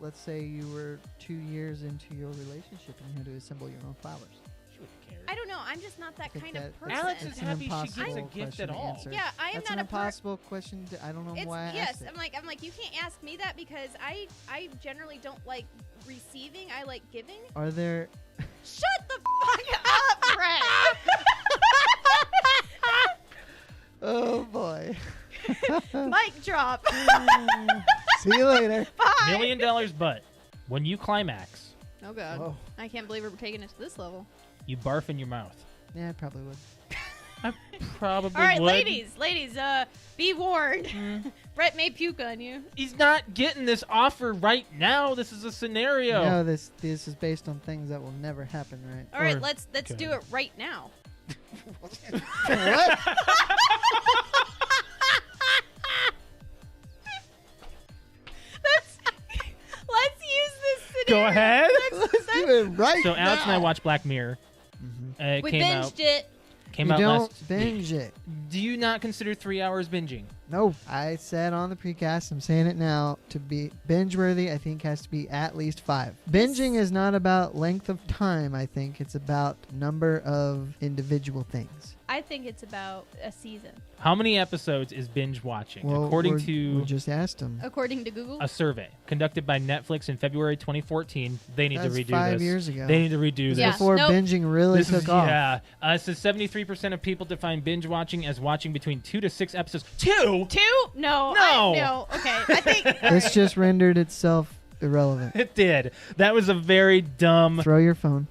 let's say you were 2 years into your relationship and you had to assemble your own flowers. I don't know. I'm just not that kind of person. Alex is happy she gets a gift at all. Yeah, I am That's not an impossible question. I don't know why I asked it. I'm like, you can't ask me that because I generally don't like receiving. I like giving. Are there... Shut the fuck up, Brett. Oh, boy. Mic drop. See you later. Bye. $1 million, but when you climax, Oh, God. Oh. I can't believe we're taking it to this level. you barf in your mouth. Yeah, I probably would. I probably All right, would. ladies, be warned. Brett may puke on you. He's not getting this offer right now. This is a scenario. No, this is based on things that will never happen, right? All right, Or- let's okay. do it right now. What? Let's use this scenario. Go ahead. Let's do it right So Alex and I now. watched Black Mirror. It We came binged out. it. Came You out don't last binge it. Do you not consider 3 hours binging? No, I said on the precast, I'm saying it now, to be binge-worthy, I think has to be at least 5. Binging is not about length of time, I think. It's about number of individual things. I think it's about a season. How many episodes is binge watching? Well, According we to just asked him. According to Google. a survey conducted by Netflix in February 2014, they need That's to redo 5 this. years ago. They need to redo Yeah. this. Before Nope. binging really This took is, off. yeah. So 73% of people define binge watching as watching between 2 to 6 episodes. 2? 2? No. No. No. Okay. I think. This just rendered itself irrelevant. It did. That was a very dumb. Throw your phone.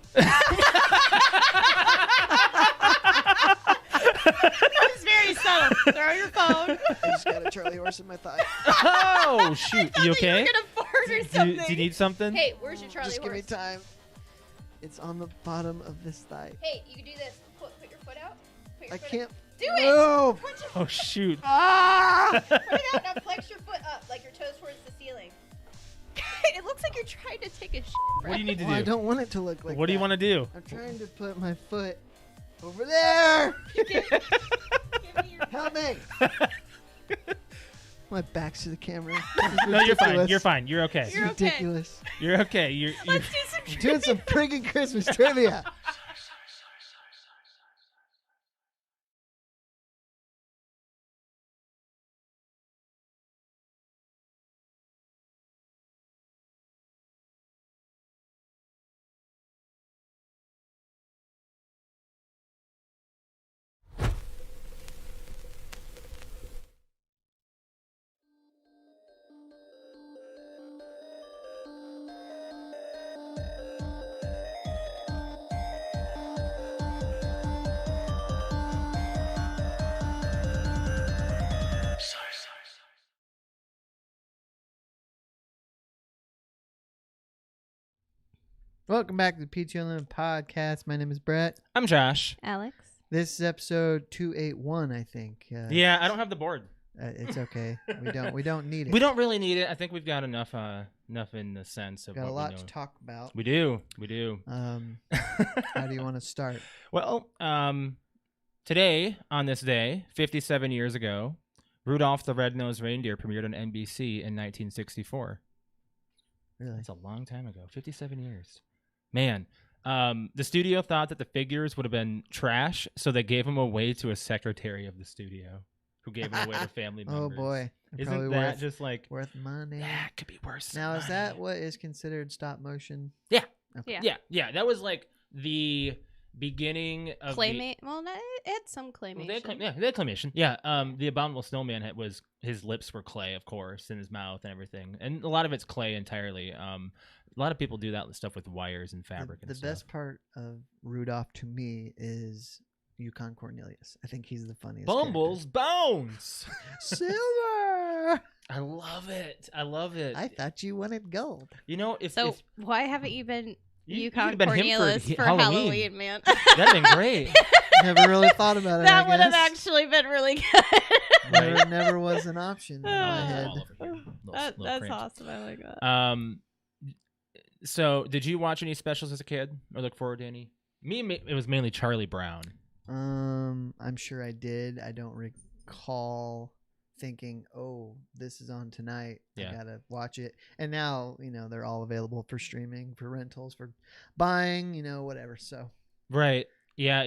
That was very subtle. Throw your phone. I just got a Charlie horse in my thigh. Oh, shoot. You okay? You're gonna fart or Do something. you need something? Hey, where's your Charlie Just give me horse? time. It's on the bottom of this thigh. Hey, you can do this. Put your foot out. Put your I foot can't. Out. Do it. No. Put your Oh, shoot. Ah! Put it out. Now flex your foot up like your toes towards the ceiling. It looks like you're trying to take a shit. What do you need to Well, I do? don't want it to look like What do you that. want to do? I'm trying to put my foot over there. Give me your Help me. My back's to the camera. No, you're fine. You're fine. You're okay. It's You're okay. ridiculous. You're okay. Let's do some I'm doing some friggin' Christmas trivia. Welcome back to the PTOUnlimited podcast. My name is Brett. I'm Josh. Alex. This is episode 281, I think. Yeah, I don't have the board. It's okay. We don't need it. We don't really need it. I think we've got enough in the sense of Got a what lot we know. to talk about. We do. How do you want to start? Well, today, on this day, 57 years ago, Rudolph the Red-Nosed Reindeer premiered on NBC in 1964. Really? That's a long time ago. 57 years. Man, the studio thought that the figures would have been trash, so they gave them away to a secretary of the studio who gave them away to family Oh members. boy. They're Isn't probably that just like, worth money. yeah, it could be worse than Now, is money. that what is considered stop motion? Yeah. Okay. Yeah. Yeah, that was like the beginning of Claymate. Well, no, it had some claymation. They had claymation. Yeah, the Abominable Snowman his lips were clay, of course, and his mouth and everything, and a lot of it's clay entirely. A lot of people do that stuff with wires and fabric. The and stuff. best part of Rudolph to me is Yukon Cornelius. I think he's the funniest. Bumbles bones. Silver. I love it. I thought you wanted gold. You know, if why haven't you been you Yukon could've been him Cornelius for Halloween, man? that'd been great. Never really thought about it. That I would have guess. actually been really good. Right. Never was an option in my head. All over here. Little That's cramps. awesome. I like that. So did you watch any specials as a kid or look forward to any? It was mainly Charlie Brown. I'm sure I did. I don't recall thinking, oh, this is on tonight. Yeah. I gotta watch it. And now, they're all available for streaming, for rentals, for buying, whatever. So Right. Yeah,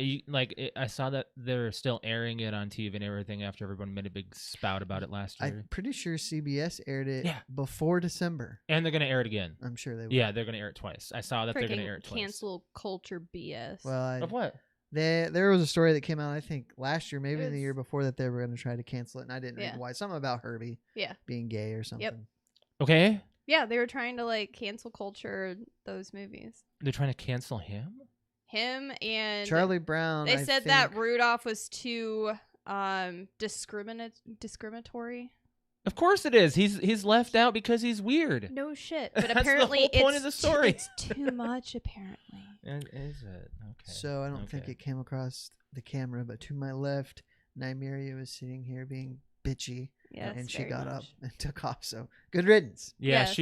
I saw that they're still airing it on TV and everything after everyone made a big spout about it last year. I'm pretty sure CBS aired it Yeah. before December. And they're going to air it again. I'm sure they will. Yeah, they're going to air it twice. I saw that they're going to Freaking air it twice. cancel culture BS. Well, Of what? there was a story that came out, I think, last year, maybe It in the was- year before, that they were going to try to cancel it, and I didn't Yeah. read why. Something about Herbie Yeah. being gay or something. Okay. Yeah, they were trying to like cancel culture those movies. They're trying to cancel him? Him and Charlie Brown. They I said that think- Rudolph was too discriminatory. Of course it is. He's left out because he's weird. No shit. But That's the apparently whole point it's of the story. It's too much apparently. Is it? Okay. So I don't think Okay. it came across the camera, but to my left, Nymeria was sitting here being bitchy, Yes. and she very got much. up and took off. So good riddance. Yeah, Yes.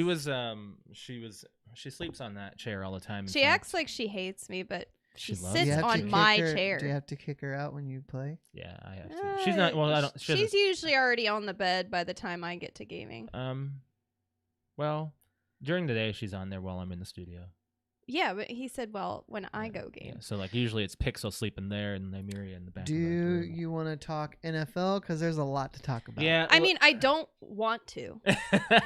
she sleeps on that chair all the time. in She fact. acts like she hates me, but She she loves sits Do you have to on kick my her- chair. Do you have to kick her out when you play? Yeah, I have to. She's not. Well, I don't. She She's doesn't- usually already on the bed by the time I get to gaming. Well, during the day she's on there while I'm in the studio. Yeah, but he said, well, when I go game. Yeah, so like usually it's Pixel sleeping there and Nymeria in the back. Do of the room. you want to talk NFL? Because there's a lot to talk about. Yeah. I mean, I don't want to.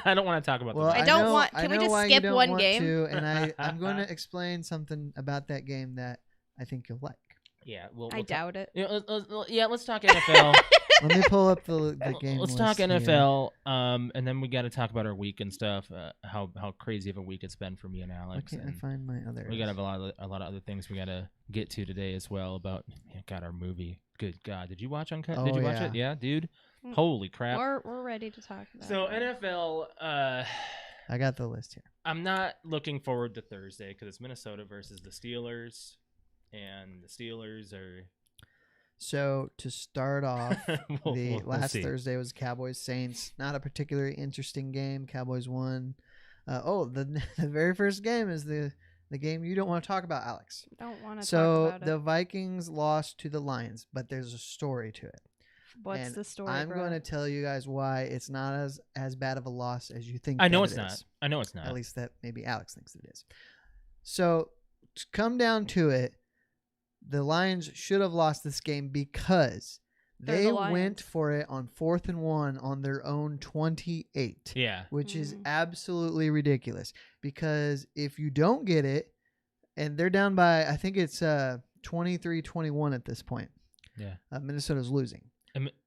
I don't want to talk about. Well, the I don't want- I can we know just why skip you don't one want game? to, and I'm going to explain something about that game that I think you'll like. Yeah. I doubt it. Let's talk NFL. Let me pull up the game. Let's list talk here. NFL. And then we got to talk about our week and stuff. How crazy of a week it's been for me and Why Alex. can't I And find my other? we got a lot of other things we got to get to today as well about. God, our movie. Good God, did you watch Uncut? Oh, Did you watch yeah. it? Yeah, dude. Mm. Holy crap. We're ready to talk about So it. NFL. I got the list here. I'm not looking forward to Thursday because it's Minnesota versus the Steelers, and the Steelers are. So to start off, We'll last see. Thursday was Cowboys Saints. Not a particularly interesting game. Cowboys won. The very first game is the game you don't want to talk about, Alex. Don't want to So talk about the it. Vikings lost to the Lions, but there's a story to it. What's and the story, I'm bro? going to tell you guys why it's not as bad of a loss as you think. I know that it's it not. is. I know it's not. At least that maybe Alex thinks it is. So to come down to it, the Lions should have lost this game because They're they the Lions. went for it on 4th and 1 on their own 28, Yeah. which is Mhm. absolutely ridiculous. Because if you don't get it, and they're down by, I think it's 23-21 at this point. Yeah. Minnesota's losing.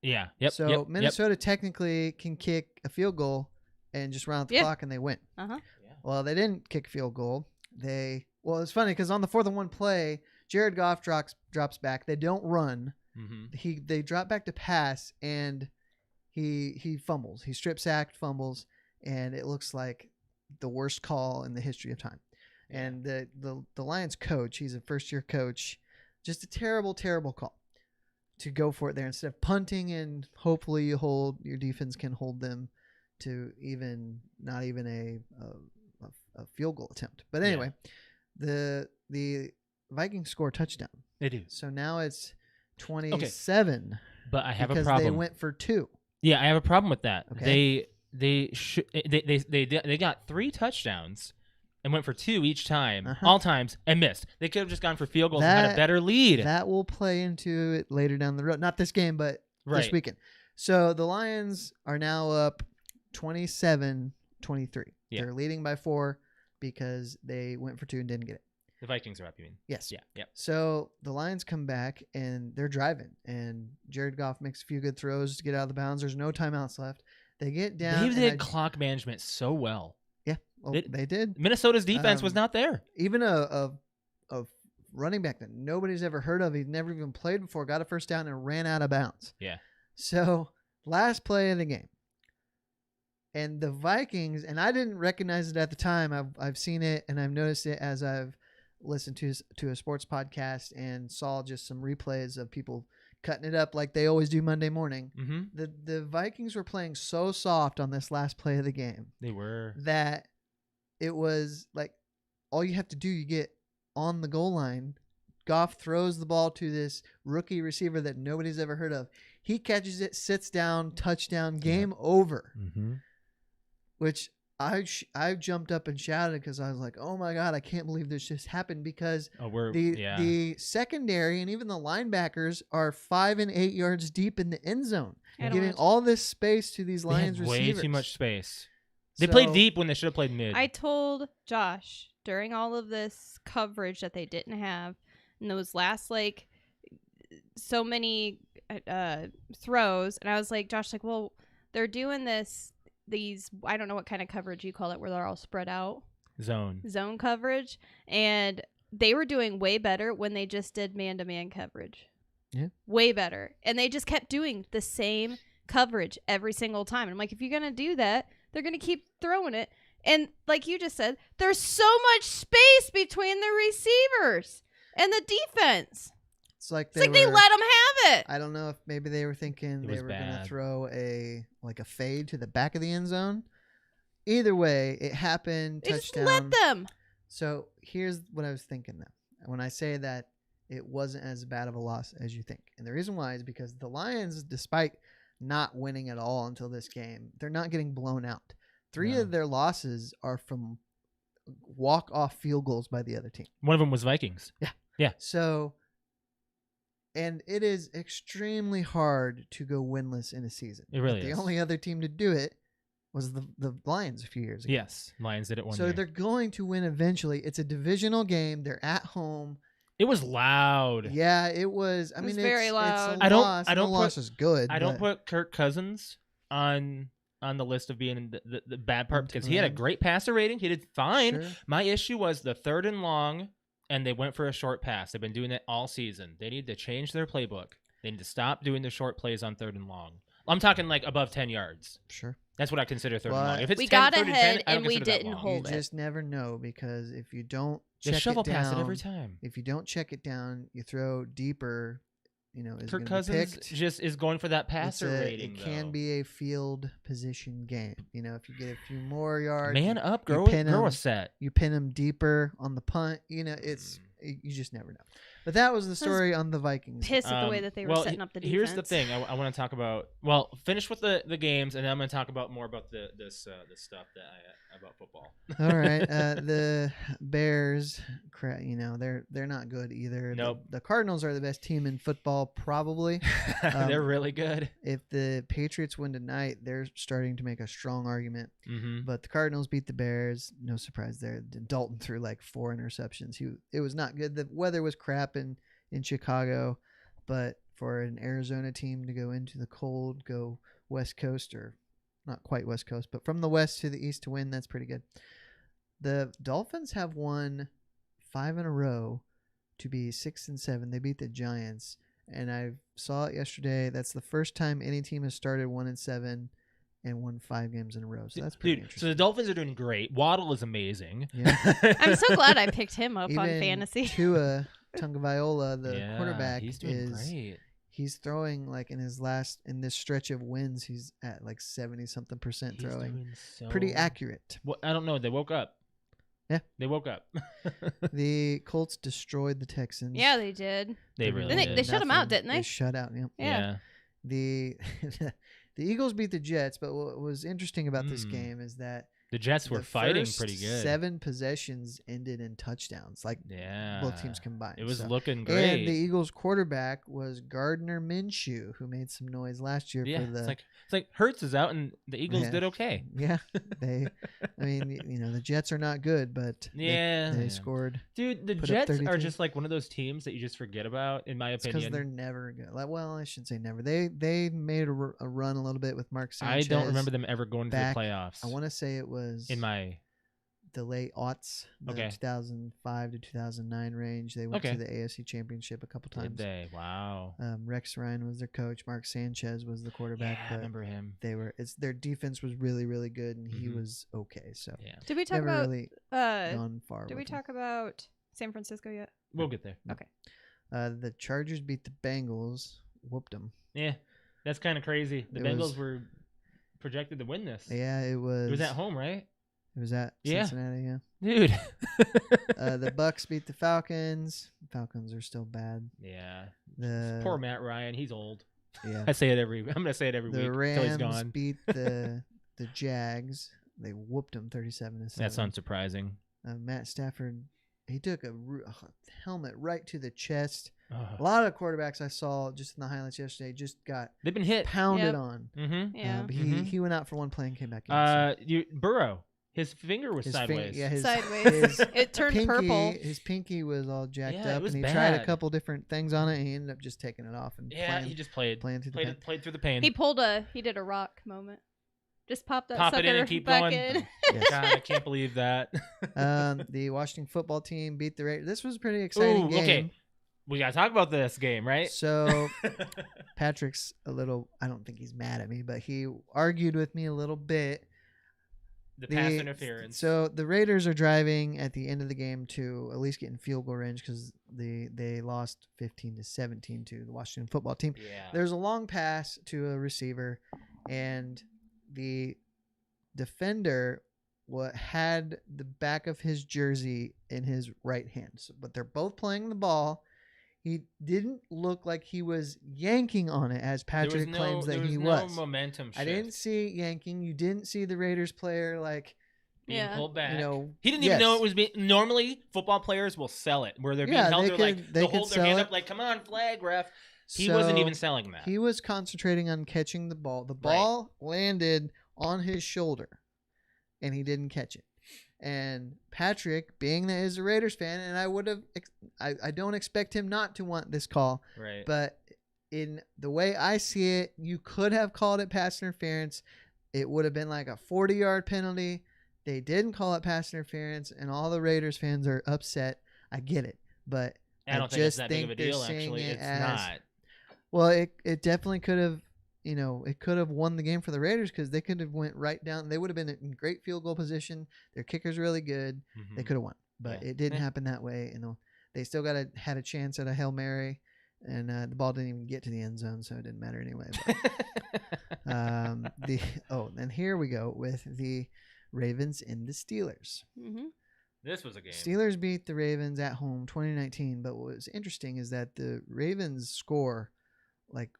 Yeah. Yep. So yep, Minnesota technically can kick a field goal and just round out the Yeah. clock and they win. Uh-huh. Yep. Well, they didn't kick a field goal. It's funny because on the 4th and 1 play, Jared Goff drops back. They don't run. Mm-hmm. They drop back to pass and he fumbles. He strip sacked, fumbles, and it looks like the worst call in the history of time. Yeah. And the Lions coach, he's a first year coach, just a terrible, terrible call to go for it there instead of punting and hopefully your defense can hold them to not even a field goal attempt. But anyway, the Vikings score a touchdown. They do. So now it's 27 But I have a because problem. they went for 2. Yeah, I have a problem with that. Okay. They got 3 touchdowns and went for 2 each time, Uh-huh. all times, and missed. They could have just gone for field goals and had a That- better lead. That will play into it later down the road. Not this game, but this Right. weekend. So the Lions are now up 27-23. Yeah. They're leading by 4 because they went for 2 and didn't get it. The Vikings are up, you mean? Yes. Yeah. Yeah. So the Lions come back and they're driving, and Jared Goff makes a few good throws to get out of the bounds. There's no timeouts left. They get down. They and did clock management so well. they did. Minnesota's defense was not there. Even a running back that nobody's ever heard of, he'd never even played before, got a first down and ran out of bounds. Yeah. So last play of the game, and the Vikings, and I didn't recognize it at the time. I've seen it and I've noticed it as I've listened to a sports podcast and saw just some replays of people cutting it up like they always do Monday morning. Mm-hmm. The Vikings were playing so soft on this last play of the game They were. that it was like all you have to do, you get on the goal line. Goff throws the ball to this rookie receiver that nobody's ever heard of. He catches it, sits down, touchdown, game over. Mm-hmm. Which I jumped up and shouted because I was like, oh my God, I can't believe this just happened, because the secondary and even the linebackers are 5 and 8 yards deep in the end zone, giving all this space to these Lions receivers. Way too much space. They played deep when they should have played mid. I told Josh during all of this coverage that they didn't have in those last so many throws, and I was like, Josh, well, they're doing these I don't know what kind of coverage you call it, where they're all spread out. Zone coverage, and they were doing way better when they just did man-to-man coverage. Yeah. Way better. And they just kept doing the same coverage every single time. And I'm like, if you're going to do that, they're going to keep throwing it. And like you just said, there's so much space between the receivers and the defense. It's like they let them have it. I don't know if maybe they were thinking they were going to throw a fade to the back of the end zone. Either way, it happened. They touchdown. Just let them. So here's what I was thinking though. When I say that it wasn't as bad of a loss as you think. And the reason why is because the Lions, despite not winning at all until this game, they're not getting blown out. 3 of their losses are from walk-off field goals by the other team. One of them was Vikings. Yeah. So, and it is extremely hard to go winless in a season. It really is. The only other team to do it was the Lions a few years ago. Yes, Lions did it one year. So they're going to win eventually. It's a divisional game. They're at home. It was loud. Yeah, it was. I mean, very loud. It's a loss. I don't. Loss is good. I don't put Kirk Cousins on the list of being the bad part, because he had a great passer rating. He did fine. Sure. My issue was the 3rd and long, and they went for a short pass. They've been doing that all season. They need to change their playbook. They need to stop doing the short plays on 3rd and long. I'm talking above 10 yards. Sure. That's what I consider 3rd and long. If it's we 10, got 3rd ahead 10, I don't and we consider that didn't long. hold it. You just never know, because if you don't They check shovel it down, pass it every time. If you don't check it down, you throw deeper. Is Kirk Cousins Cousins just is going for that passer rating. It can be a field position game. If you get a few more yards, man up, grow a set. You pin them deeper on the punt. You just never know. But that was the story on the Vikings. Pissed at the way that they were setting up the defense. Here's the thing. I want to talk about. Well, finish with the games, and then I'm going to talk about more about this stuff about football. All right. The Bears, they're not good either. Nope. The Cardinals are the best team in football, probably. They're really good. If the Patriots win tonight, they're starting to make a strong argument. Mm-hmm. But the Cardinals beat the Bears. No surprise there. Dalton threw 4 interceptions. It was not good. The weather was crap in Chicago, but for an Arizona team to go into the cold, go West Coast, or not quite West Coast, but from the West to the East to win, that's pretty good. The Dolphins have won 5 in a row to be 6-7. They beat the Giants, and I saw it yesterday. That's the first time any team has started 1-7 and won 5 games in a row. So that's pretty interesting. So the Dolphins are doing great. Waddle is amazing. Yeah. I'm so glad I picked him up on Even fantasy. Tua Tagovailoa, the quarterback, he's doing great. He's throwing in this stretch of wins, he's at 70-something% throwing. Pretty accurate. Well, I don't know. They woke up. Yeah. They woke up. The Colts destroyed the Texans. Yeah, they did. They really did. They shut them out, didn't they? They shut out. Yeah. The Eagles beat the Jets, but what was interesting about this game is that the Jets were fighting first pretty good. 7 possessions ended in touchdowns, both teams combined. It was looking great. And the Eagles quarterback was Gardner Minshew, who made some noise last year for the. It's like Hurts is out, and the Eagles did okay. Yeah, the Jets are not good, but they scored. Dude, the Jets are just one of those teams that you just forget about, in my opinion. Because they're never good. Well, I shouldn't say never. They made a run a little bit with Mark Sanchez. I don't remember them ever going to the playoffs. I want to say it was in the late aughts, the 2005 to 2009 range. They went to the AFC Championship a couple times. Did they? Wow. Rex Ryan was their coach. Mark Sanchez was the quarterback. Yeah, I remember him. Their defense was really, really good, and he was okay. So did we talk about? Gone far. Did we talk about San Francisco yet? We'll get there. Okay. The Chargers beat the Bengals. Whooped them. Yeah, that's kind of crazy. The Bengals were projected to win this. Yeah, it was. It was at home, right? It was at Cincinnati, yeah. Dude. The Bucks beat the Falcons. The Falcons are still bad. Yeah. Poor Matt Ryan. He's old. Yeah. I'm gonna say it every The week until he's Rams gone. beat the Jags. They whooped them 37-7. That's unsurprising. Matt Stafford, he took a helmet right to the chest. A Ugh. lot of quarterbacks I saw just in the highlights yesterday just got They've been hit. pounded Yep. on. Mm-hmm. Yeah. But Mhm. he went out for one play and came back in. Burrow. His finger was His sideways. his Sideways. his It turned pinky, purple. His pinky was all jacked Yeah, it up, was and he tried a bad. couple different things on it, and he ended up just taking it off and Yeah, he just played playing through the pain. played through the pain. He did a rock moment. Just pop that Pop sucker it in and keep back going. in. Yes. God, I can't believe that. The Washington football team beat the Raiders. This was a pretty exciting Ooh, game. okay. We gotta talk about this game, right? So Patrick's a little, I don't think he's mad at me, but he argued with me a little bit. the pass interference. So the Raiders are driving at the end of the game to at least get in field goal range because they lost 15-17 to the Washington football team. Yeah. There's a long pass to a receiver, and the defender had the back of his jersey in his right hand. But they're both playing the ball. He didn't look like he was yanking on it, as Patrick claims that he was. No momentum shift. I didn't see yanking. You didn't see the Raiders player being Yeah. pulled back. you know. He didn't even know yes. it was being. Normally, football players will sell it where they're being Yeah, held. they They're could- like they they'll could hold their hand sell up it. like, "Come on, flag ref." He So wasn't even selling that. He was concentrating on catching the ball. The ball landed on his shoulder, and he didn't catch it. And Patrick, being that he's a Raiders fan, and I don't expect him not to want this call, Right. but in the way I see it, you could have called it pass interference. It would have been like a 40-yard penalty. They didn't call it pass interference, and all the Raiders fans are upset. I get it, but I don't think it's that big of a they're deal. seeing Actually, it it's as- not. Well, it definitely could have, it could have won the game for the Raiders because they could have went right down. They would have been in great field goal position. Their kicker's really good. Mhm. They could have won, but Yeah. it didn't Yeah. happen that way. They still had a chance at a Hail Mary, and the ball didn't even get to the end zone, so it didn't matter anyway. But, and here we go with the Ravens and the Steelers. Mm-hmm. This was a game. Steelers beat the Ravens at home 2019, but what was interesting is that the Ravens score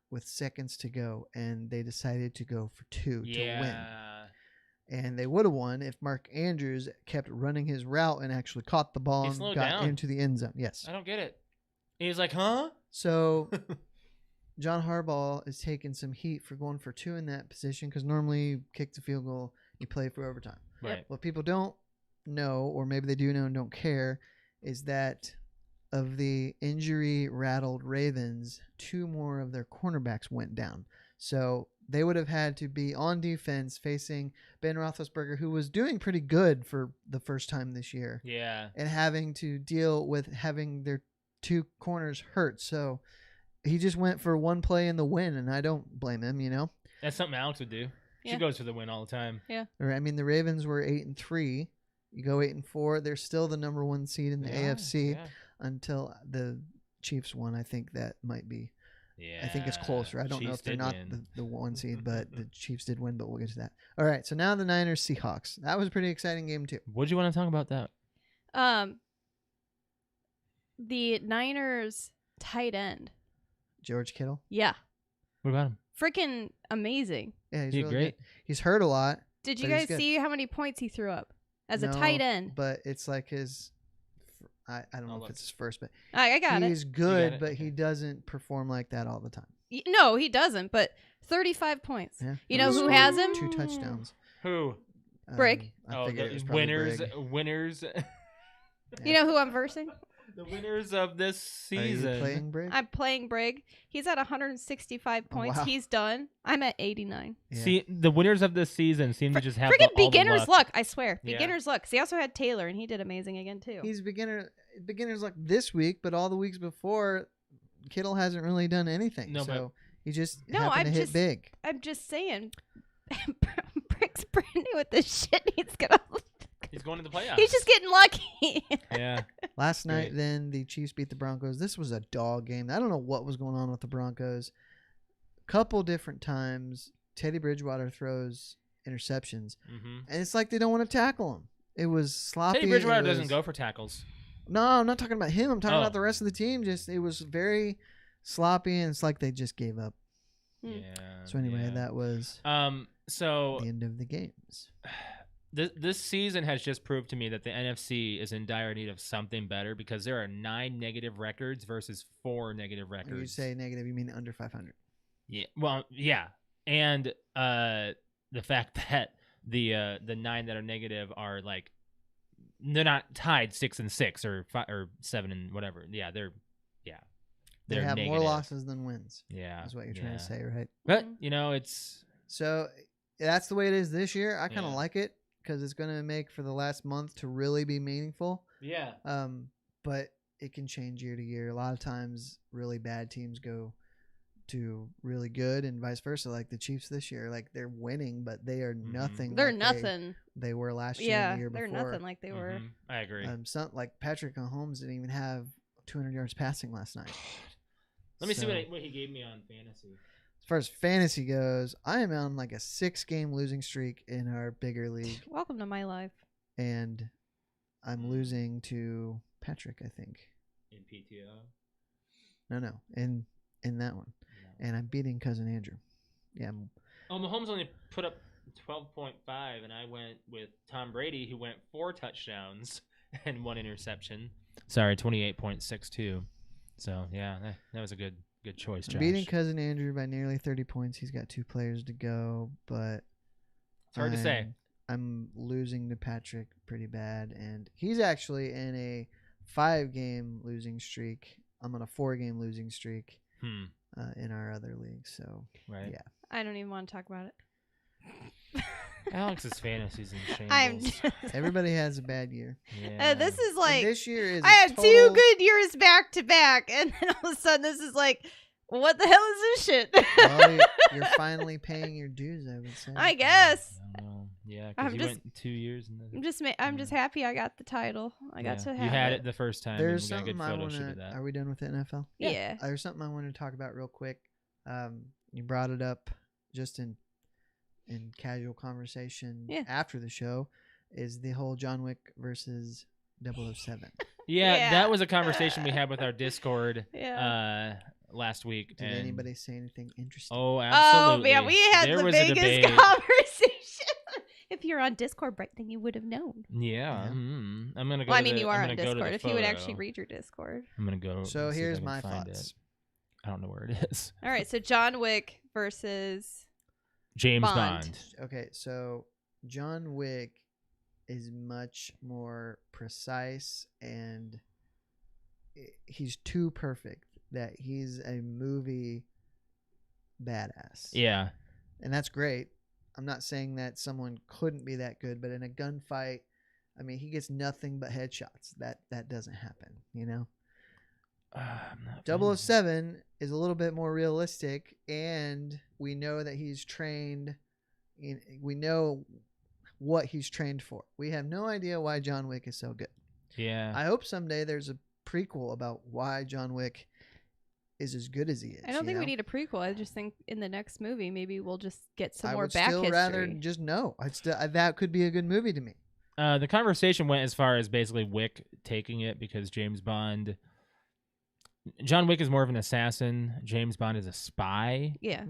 with seconds to go, and they decided to go for two to win. And they would have won if Mark Andrews kept running his route and actually caught the ball He and slowed got down. into the end zone. Yes. I don't get it. He was like, "Huh?" So John Harbaugh is taking some heat for going for two in that position because normally you kick the field goal, you play for overtime. Right. What people don't know, or maybe they do know and don't care, is that of the injury-rattled Ravens, two more of their cornerbacks went down. So they would have had to be on defense facing Ben Roethlisberger, who was doing pretty good for the first time this year, Yeah. and having to deal with having their two corners hurt. So he just went for one play in the win, and I don't blame him, That's something Alex would do. Yeah. She goes for the win all the time. The Ravens were 8-3. You go 8-4. They're still the number one seed in the AFC Yeah. until the Chiefs won. I think that might be. Yeah. I think it's closer. I don't know Chiefs if they're did not win. the one seed, but the Chiefs did win. But we'll get to that. All right. So now the Niners Seahawks. That was a pretty exciting game too. What'd you want to talk about that? The Niners tight end. George Kittle. Yeah. What about him? Freaking amazing. Yeah, he's He really great. good. He's hurt a lot. Did you But he's guys good. see how many points he threw up as a No, tight end? But it's like his. I don't know I'll if look. it's his first, but I got he's it. good, it? but Okay. he doesn't perform like that all the time. No, he doesn't, but 35 points. Yeah. You know He who scored has him? 2 touchdowns. Who? Brig. I figured it was probably winners. Brig. Winners. You know who I'm versing? The winners of this Are you season. playing Brig? I'm playing Brig. He's at 165 points. Wow. He's done. I'm at 89. Yeah. See, the winners of this season seem to just have Friggin' all the beginner's luck. I swear. Yeah. Beginner's luck. 'Cause he also had Taylor, and he did amazing again, too. He's beginner's luck this week, but all the weeks before, Kittle hasn't really done anything. No, so he just No, happened to I'm hit just- big. I'm just saying. Brig's brand new with this shit. He's going to the playoffs. He's just getting lucky. Yeah. Last night, Great. then the Chiefs beat the Broncos. This was a dog game. I don't know what was going on with the Broncos. Couple different times, Teddy Bridgewater throws interceptions, Mm-hmm. and it's like they don't want to tackle him. It was sloppy. Teddy Bridgewater It doesn't was- go for tackles. No, I'm not talking about him. I'm talking Oh. about the rest of the team. Just it was very sloppy, and it's like they just gave up. Yeah. So anyway, yeah. that was So the end of the games. this season has just proved to me that the NFC is in dire need of something better because there are 9 negative records versus 4 negative records. When you say negative, you mean under 500. Yeah. Well, yeah. And the fact that the 9 that are negative are like they're not tied 6-6 or 5 or 7 and whatever. Yeah, they're They have negative. more losses than wins. Yeah. Is what you're trying to say, right? But it's So that's the way it is this year. I kind of Yeah. like it because it's going to make for the last month to really be meaningful. yeah. But it can change year to year. A lot of times, really bad teams go to really good, and vice versa. Like the Chiefs this year, like they're winning, but they are nothing. They're like nothing. They were last year. Yeah, And the year they're before. nothing like they were. I agree. Some like Patrick Mahomes didn't even have 200 yards passing last night. Let me see So, what he gave me on fantasy. as far as fantasy goes, I am on like a 6-game losing streak in our bigger league, Welcome to my life. and I'm losing to Patrick, I think. In PTO. No, in that one, and I'm beating cousin Andrew. Yeah, Mahomes only put up 12.5, and I went with Tom Brady, who went 4 touchdowns and 1 interception. Sorry, 28.62. So yeah, that was a good choice, Josh. beating cousin Andrew by nearly 30 points. He's got 2 players to go, but It's hard to say. I'm losing to Patrick pretty bad, and he's actually in a 5-game losing streak. I'm on a 4-game losing streak in our other league. So Right. yeah. I don't even want to talk about it. Alex's fantasies in shambles. I'm just, Everybody has a bad year. Yeah. this is And like this year is I had 2 good years back to back, and then all of a sudden this is like, what the hell is this shit? Well, you're finally paying your dues, I would say. I guess. I don't know. Yeah, I'm because you just- went 2 years. I'm just happy I got the title. I got to have You had it. it the first time. There's and we got a something good I photo shoot want of to. that. Are we done with the NFL? Yeah. There's something I want to talk about real quick. You brought it up just in casual conversation after the show. Is the whole John Wick versus 007? Yeah, that was a conversation we had with our Discord last week. Did and anybody say anything interesting? Oh, absolutely. Oh man, we had There the was a biggest debate. conversation. If you're on Discord, right, then you would have known. Yeah. Yeah. I'm gonna go. Well, I to mean, the- you I'm are on gonna go to Discord. the If you would photo. actually read your Discord. I'm gonna go. So see if here's I can my find thoughts. it. I don't know where it is. All right, so John Wick versus James Bond. Bond. Okay, so John Wick is much more precise, and he's too perfect that he's a movie badass. Yeah. And that's great. I'm not saying that someone couldn't be that good, but in a gunfight, I mean, he gets nothing but headshots. That doesn't happen, you know? I'm not 007 is a little bit more realistic, and we know that he's trained. We know what he's trained for. We have no idea why John Wick is so good. Yeah. I hope someday there's a prequel about why John Wick is as good as he is. I don't think we need a prequel. I just think in the next movie, maybe we'll just get some more would back still history. rather just know. That could be a good movie to me. The conversation went as far as basically Wick taking it because John Wick is more of an assassin. James Bond is a spy. Yeah.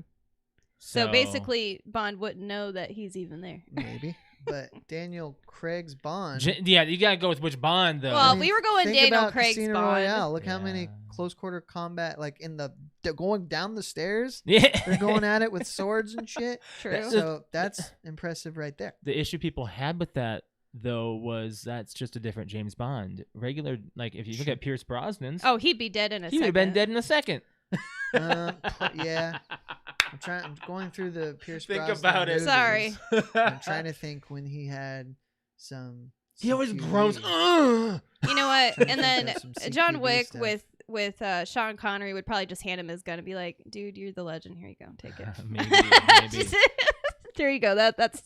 So basically, Bond wouldn't know that he's even there. Maybe. But Daniel Craig's Bond. Yeah, you gotta go with which Bond though. Well, we were going think Daniel about Craig's Casino Bond. Royale. Look how many Yeah. close quarter combat, like they're going down the stairs. Yeah. They're going at it with swords and shit. True. So that's impressive right there. The issue people had with that though was that's just a different James Bond. Regular, like if you look at Pierce Brosnan's, Oh, he'd be dead in a he would second. have been dead in a second. Yeah. I'm going through the Pierce Think Brosnan about it. movies. Sorry. I'm trying to think when he had some. He always CQB. groans. Ugh! You know what? And then Some CQB John Wick stuff. with Sean Connery would probably just hand him his gun and be like, "Dude, you're the legend. Here you go. Take it." maybe. Just- there you go. That's.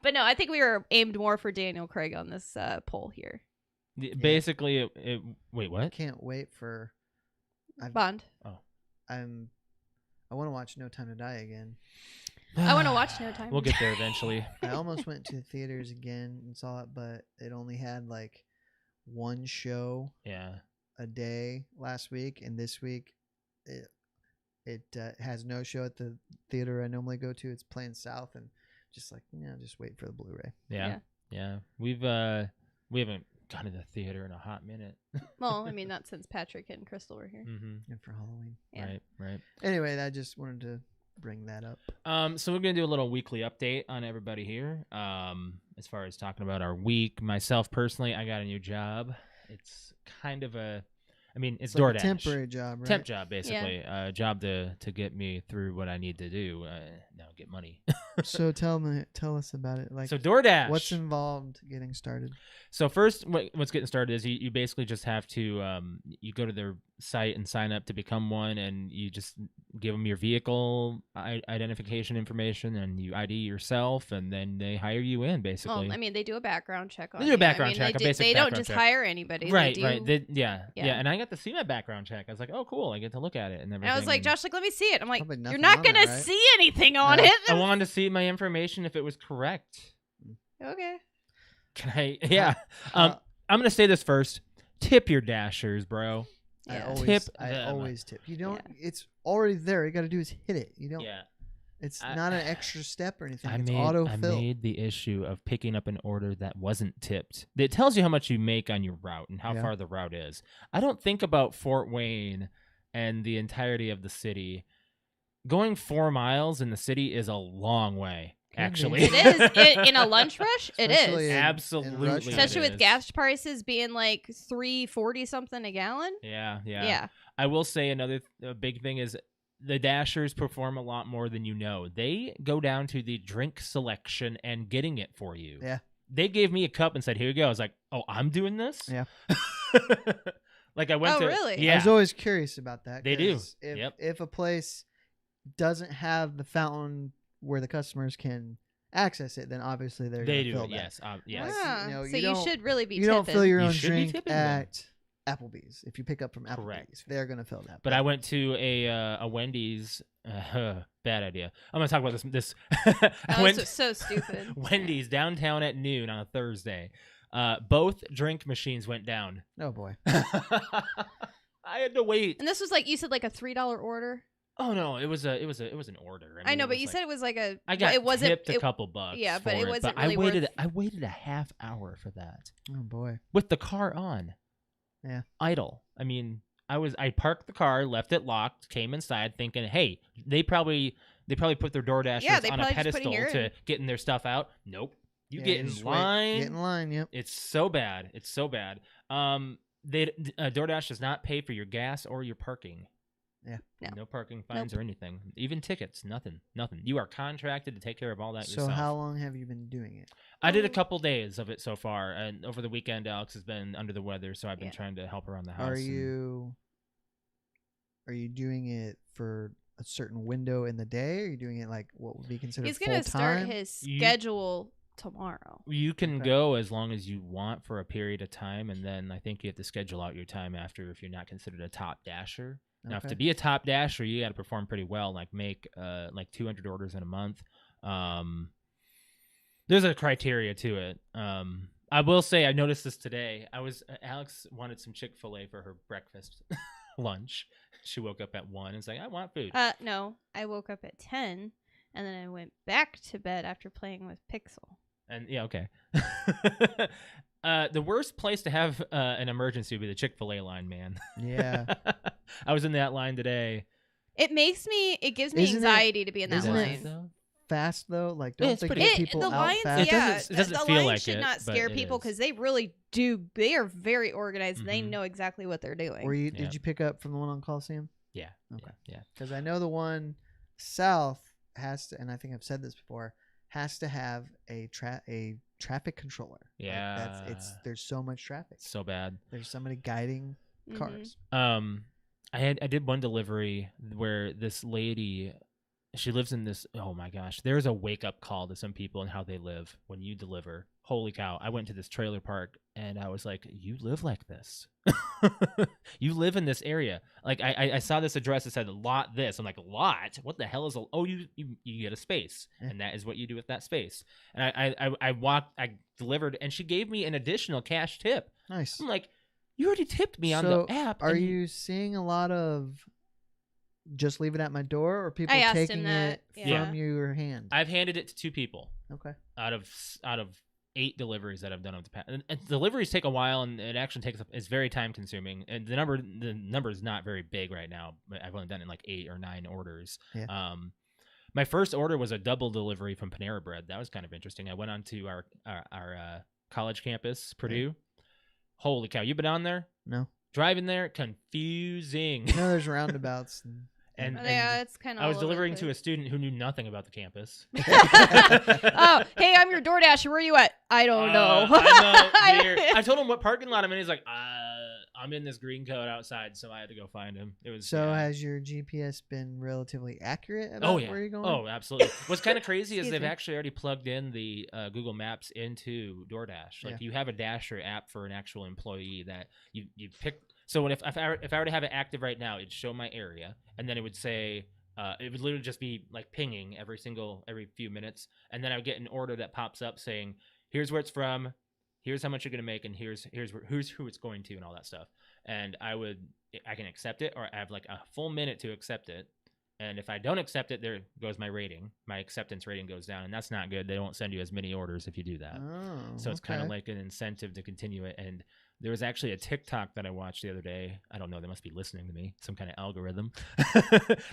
But no, I think we were aimed more for Daniel Craig on this poll here. Basically, wait, I what? can't wait for. Bond. I want to watch No Time to Die again. I want to watch No Time. We'll get there eventually. I almost went to the theaters again and saw it, but it only had like one show Yeah. a day last week, and this week it has no show at the theater I normally go to. It's playing South, and just like just wait for the Blu-ray. Yeah. We haven't gone to the theater in a hot minute. Well, I mean, not since Patrick and Crystal were here. And for Halloween. Yeah. Right. Anyway, I just wanted to bring that up. So we're gonna do a little weekly update on everybody here. As far as talking about our week, myself personally, I got a new job. It's kind of it's like DoorDash. a temporary job, right? Temp job, basically. A job to get me through what I need to do. Now get money. So tell us about it. Like, so DoorDash. what's involved getting started? So first, what's getting started is you basically just have to you go to their site and sign up to become one, and you just give them your vehicle identification information, and you ID yourself, and then they hire you in, basically. Well, I mean, they do a background check on They do a background check, a basic They background don't just check. hire anybody. Right, they do, right. Yeah. And I got to see my background check. I was like, oh, cool. I get to look at it and everything. And I was like, Josh, like, let me see it. I'm like, Probably you're nothing not on gonna it, right? see anything on No. it. I wanted to see my information if it was correct. Okay. Can I? Yeah. I'm gonna say this first. Tip your dashers, bro. I Yeah. always Tip them. tip. You don't. It's already there. You got to do is hit it. You don't. Yeah. It's not an extra step or anything. I It's made autofill. the issue of picking up an order that wasn't tipped. It tells you how much you make on your route and how Yeah. far the route is. I don't think about Fort Wayne and the entirety of the city. Going 4 miles in the city is a long way, Can be. actually. It is in a lunch rush. It Especially is, in Absolutely. rush hour. especially it with is. gas prices being like $3.40 something a gallon. Yeah. I will say another big thing is the Dashers perform a lot more than you know. They go down to the drink selection and getting it for you. Yeah. They gave me a cup and said, "Here you go." I was like, "Oh, I'm doing this?" Yeah. Like I went Oh, to really? Yeah. I was always curious about that. They do. 'cause If, Yep. if a place doesn't have the fountain where the customers can access it, then obviously they're They gonna do fill it. that. Yes. Yes. Like, Ah, you know, so you you don't- should really be You don't tipping. fill your You own should be drink tipping them. at Applebee's. If you pick up from Applebee's, Correct. they're gonna fill that. But I went to a Wendy's. Bad idea. I'm gonna talk about this. I Oh, went so stupid. Wendy's downtown at noon on a Thursday. Both drink machines went down. Oh boy. I had to wait. And this was like you said, like a $3 order. Oh no, it was an order. I know, it but was you like- said it was like a. I got it wasn't. tipped a couple bucks. yeah, but for it wasn't really I waited. worth- I waited a half hour for that Oh boy. with the car on. Yeah. Idle. I mean, I parked the car, left it locked, came inside, thinking, hey, they probably put their DoorDashers Yeah, they on a probably just put pedestal here to and- getting their stuff out. Nope. You Yeah, get in just wait. line. Get in line. Yep. It's so bad. It's so bad. DoorDash does not pay for your gas or your parking. Yeah. No parking fines or anything. Even tickets. Nothing. You are contracted to take care of all that So yourself. how long have you been doing it? I did a couple days of it so far, and over the weekend, Alex has been under the weather, so I've been Yeah. trying to help around the house. Are you doing it for a certain window in the day? Or are you doing it like what would be considered He's gonna start full-time? his You- schedule tomorrow. You can Okay. go as long as you want for a period of time, and then I think you have to schedule out your time after if you're not considered a top dasher. Now, Okay. to be a top dasher, you got to perform pretty well, like make like 200 orders in a month. There's a criteria to it. I will say I noticed this today. Alex wanted some Chick-fil-A for her breakfast lunch. She woke up at 1 and was like, I want food. No, I woke up at 10, and then I went back to bed after playing with Pixel. And yeah, okay. The worst place to have an emergency would be the Chick-fil-A line, man. Yeah. I was in that line today. It gives me Isn't it- anxiety to be in that isn't it line. Fast though, like Yeah, don't it's they pretty- get It, people the out lines, fast? yeah, It doesn't the feel lines like should it, not but scare it people is. because they really do. They are very organized. And they Mhm. know exactly what they're doing. Or Yeah. did you pick up from the one on Coliseum? Yeah. Okay. Yeah. Because I know the one south has to, and I think I've said this before, has to have a traffic controller. Like, Yeah. there's so much traffic. So bad. There's somebody guiding Mhm. cars. I did one delivery where this lady, she lives in this, oh my gosh, there's a wake up call to some people and how they live when you deliver. Holy cow. I went to this trailer park and I was like, you live like this. You live in this area. Like I saw this address that said lot this. I'm like, lot? What the hell is you get a space. Yeah. And that is what you do with that space. And I delivered and she gave me an additional cash tip. Nice. I'm like, you already tipped me on So the app. Are and you seeing a lot of just leave it at my door, or people I asked him taking that, it yeah. from your hand? I've handed it to 2 people Okay. out of 8 deliveries that I've done over the past. And deliveries take a while, and it actually it's very time consuming. And the number is not very big right now. But I've only done it in like 8 or 9 orders. Yeah. My first order was a double delivery from Panera Bread. That was kind of interesting. I went on to our college campus, Purdue. Yeah. Holy cow! You been on there? No. Driving there, confusing. No, there's roundabouts. and Yeah, it's kind of. I was delivering to a student who knew nothing about the campus. Oh, hey, I'm your DoorDasher. Where are you at? I don't know. I told him what parking lot I'm in. He's like, I'm in this green code outside, so I had to go find him. It was So has your GPS been relatively accurate about Oh, yeah. where you're going? Oh, absolutely. What's kind of crazy is Excuse they've me. actually already plugged in the Google Maps into Doordash. Like Yeah. you have a Dasher app for an actual employee that you pick. So if I were to have it active right now, it'd show my area, and then it would say it would literally just be like pinging every few minutes, and then I would get an order that pops up saying, "Here's where it's from, here's how much you're gonna make, and here's who it's going to, and all that stuff." And I can accept it, or I have like a full minute to accept it. And if I don't accept it, there goes my rating. My acceptance rating goes down, and that's not good. They won't send you as many orders if you do that. Oh, So it's kind of okay. like an incentive to continue it. And there was actually a TikTok that I watched the other day. I don't know. They must be listening to me. Some kind of algorithm.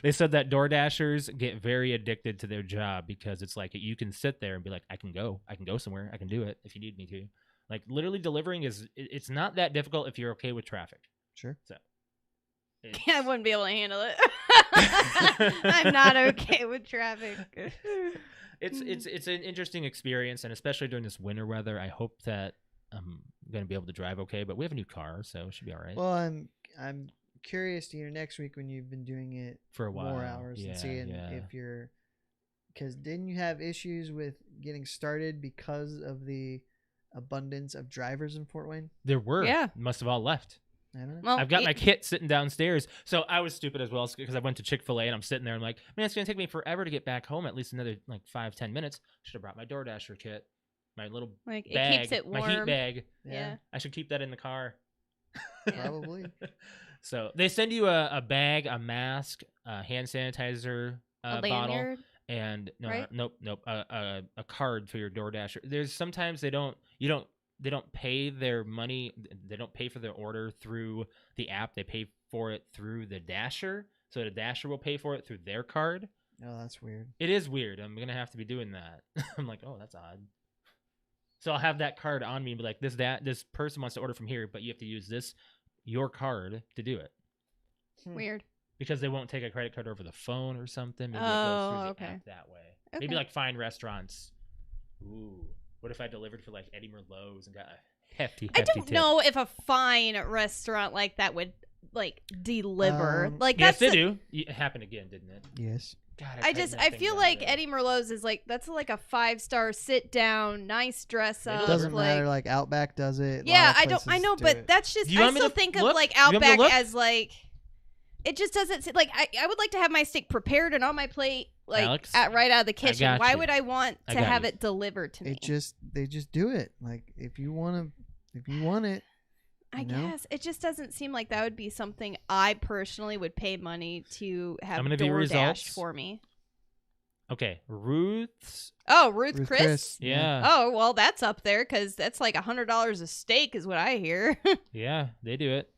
They said that DoorDashers get very addicted to their job because it's like you can sit there and be like, I can go somewhere. I can do it if you need me to. Like literally delivering it's not that difficult if you're okay with traffic. Sure. So I wouldn't be able to handle it. I'm not okay with traffic. it's an interesting experience, and especially during this winter weather. I hope that I'm going to be able to drive okay, but we have a new car, so it should be all right. Well, I'm curious to hear next week when you've been doing it For a while. more hours and seeing if you're, because didn't you have issues with getting started because of the abundance of drivers in Fort Wayne? There were. Yeah. Must have all left. I don't know. Well, I've got my kit sitting downstairs. So I was stupid as well because I went to Chick-fil-A and I'm sitting there and I'm like, man, it's going to take me forever to get back home, at least another like 5-10 minutes. Should have brought my DoorDasher kit, my little like it bag, keeps it warm. my heat bag. Yeah. I should keep that in the car. Probably. So they send you a bag, a mask, a hand sanitizer A bottle, lanyard. and right? nope, a card for your DoorDasher. There's sometimes they don't pay their money. They don't pay for their order through the app. They pay for it through the Dasher. So the Dasher will pay for it through their card. Oh, that's weird. It is weird. I'm gonna have to be doing that. I'm like, oh, that's odd. So I'll have that card on me and be like, this person wants to order from here, but you have to use your card to do it. Weird. Because they won't take a credit card over the phone or something. Maybe it Oh, goes through the okay. app that way. Okay. Maybe like fine restaurants. Ooh. What if I delivered for like Eddie Merlot's and got a hefty I don't tip? know if a fine restaurant like that would like deliver. Like Yes, that's they do. It happened again, didn't it? Yes. God, I feel like Eddie Merlot's is like that's like a 5-star sit down, nice dress They up. It doesn't like, matter. Like Outback does it. A Yeah, lot of I places know, do but it. that's just Do you I want me still to think of look? like You want me to Outback look? as like it just doesn't like I would like to have my steak prepared and on my plate like Alex, right out of the kitchen. got Why you. would I want I to got have you. it delivered to me? They just do it. Like if you want it. I you know? guess it just doesn't seem like that would be something I personally would pay money to have I'm gonna do DoorDash results. for me. Okay, Ruth's. Oh, Ruth Ruth Chris? Chris. Yeah. Oh, well, that's up there because that's like $100 a steak is what I hear. Yeah, they do it.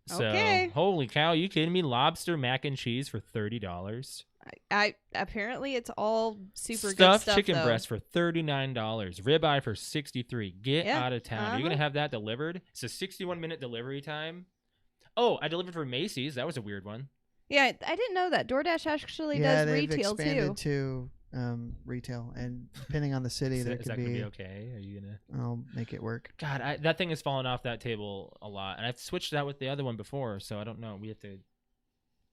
So, Okay. holy cow, you kidding me? Lobster mac and cheese for $30. I apparently it's all super Stuffed good stuff. chicken though. breast for $39. Ribeye for $63. Get Yeah, out of town. You're gonna have that delivered? It's a 61-minute delivery time. Oh, I delivered for Macy's. That was a weird one. Yeah, I didn't know that. DoorDash actually Yeah, does they've retail too. expanded to retail, and depending on the city, Is there that could gonna be. be okay? Are you gonna? I'll make it work. God, that thing has fallen off that table a lot, and I've switched it out with the other one before, so I don't know. We have to.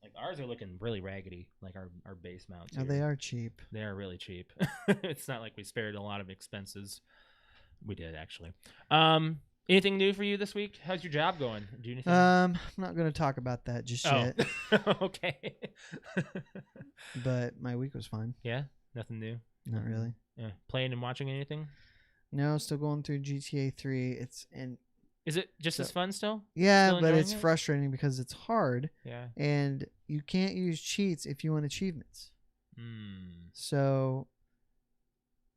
Like ours are looking really raggedy, like our base mounts. Oh, here. they are cheap. They are really cheap. It's not like we spared a lot of expenses. We did actually. Anything new for you this week? How's your job going? Do anything? I'm not going to talk about that just yet. Okay. But my week was fine. Yeah, nothing new. Not really. Yeah, playing and watching anything? No, still going through GTA 3. Is it just as fun still? Yeah, Still but enjoying it's it? frustrating because it's hard, Yeah. and you can't use cheats if you want achievements. So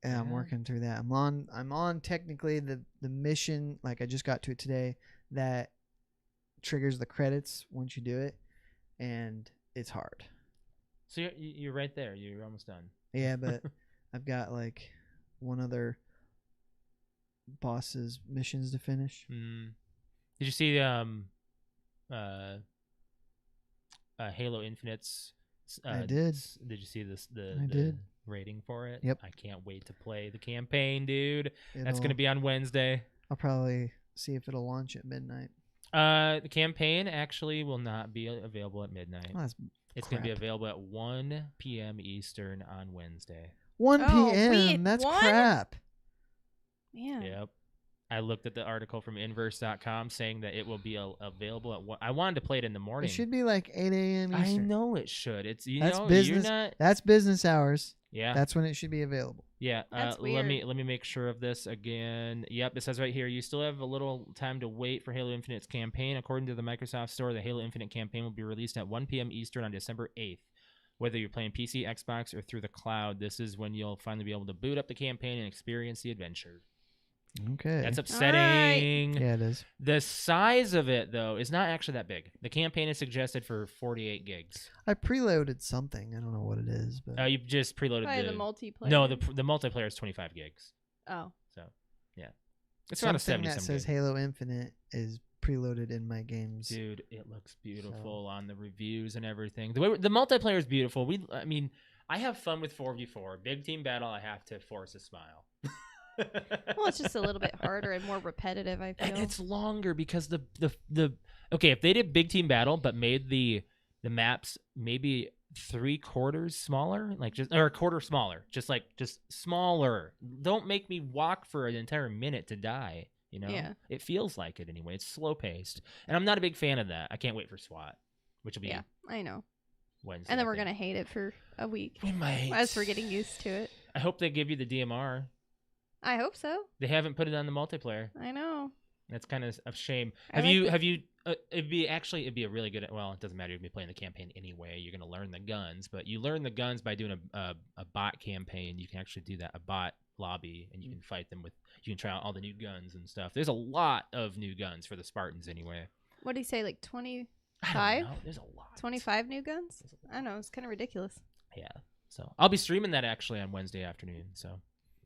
yeah, I'm working through that. I'm on technically the mission, like I just got to it today, that triggers the credits once you do it, and it's hard. So you're right there. You're almost done. Yeah, but I've got like one other boss's missions to finish. Did you see Halo Infinite's? I did. Did you see this? I did. Rating for it. Yep. I can't wait to play the campaign, dude. That's gonna It'll- be on Wednesday. I'll probably see if it'll launch at midnight. The campaign actually will not be available at midnight. Oh, that's It's going to be crap. available at 1 p.m. Eastern on Wednesday. 1 Oh, p.m. wait, That's 1? crap. Yeah. Yep. I looked at the article from Inverse.com saying that it will be available at 1. I wanted to play it in the morning. It should be like 8 a.m. I Eastern. know it should. It's That's you're business. not. That's business hours. Yeah. That's when it should be available. Yeah, That's let me weird. make sure of this again. Yep, it says right here, you still have a little time to wait for Halo Infinite's campaign. According to the Microsoft Store, the Halo Infinite campaign will be released at 1 p.m. Eastern on December 8th. Whether you're playing PC, Xbox, or through the cloud, this is when you'll finally be able to boot up the campaign and experience the adventure. Okay. That's upsetting. Yeah, it is. The size of it, though, is not actually that big. The campaign is suggested for 48 gigs. I preloaded something. I don't know what it is, but You just preloaded Probably the multiplayer. No, the multiplayer is 25 gigs. Oh. So, yeah. It's around a something 70 that some says gig. Halo Infinite is preloaded in my games. Dude, it looks beautiful on the reviews and everything. The way the multiplayer is beautiful. I mean, I have fun with 4v4. Big team battle, I have to force a smile. Well, it's just a little bit harder and more repetitive, I feel. And it's longer because the okay, if they did big team battle but made the maps maybe 3/4 smaller, like just or a quarter smaller, just smaller. Don't make me walk for an entire minute to die. You know, Yeah. It feels like it anyway. It's slow paced, and I'm not a big fan of that. I can't wait for SWAT, which will be Yeah, I know. Wednesday. And then I we're think. going to hate it for a week We might. as we're getting used to it. I hope they give you the DMR. I hope so. They haven't put it on the multiplayer. I know. That's kind of a shame. I Have like you? It'd be a really good. Well, it doesn't matter. You're gonna be playing the campaign anyway. You're gonna learn the guns, but you learn the guns by doing a bot campaign. You can actually do that, a bot lobby, and you can fight them with. You can try out all the new guns and stuff. There's a lot of new guns for the Spartans anyway. What do you say, like 20, I don't 5? know. There's a lot. 25 new guns? I don't know. It's kind of ridiculous. Yeah. So I'll be streaming that actually on Wednesday afternoon. So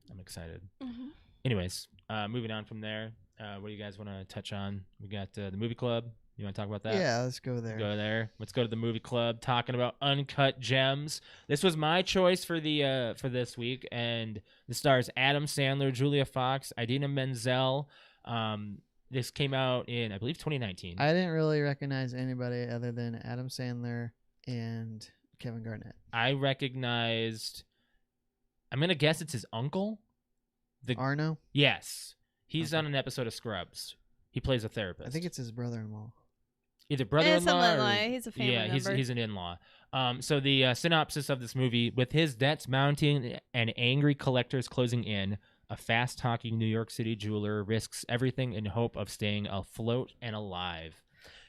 I'm excited. Mm-hmm. Anyways, moving on from there. What do you guys want to touch on? We got the movie club. You want to talk about that? Yeah, let's go there. Go there. Let's go to the movie club. Talking about Uncut Gems. This was my choice for the for this week, and the stars Adam Sandler, Julia Fox, Idina Menzel. This came out in, I believe, 2019. I didn't really recognize anybody other than Adam Sandler and Kevin Garnett. I recognized. I'm gonna guess it's his uncle. Arno? Yes, he's Okay. on an episode of Scrubs. He plays a therapist. I think it's his brother-in-law. Either brother-in-law or He's a family yeah, member. he's an in-law. So the synopsis of this movie: with his debts mounting and angry collectors closing in, a fast-talking New York City jeweler risks everything in hope of staying afloat and alive.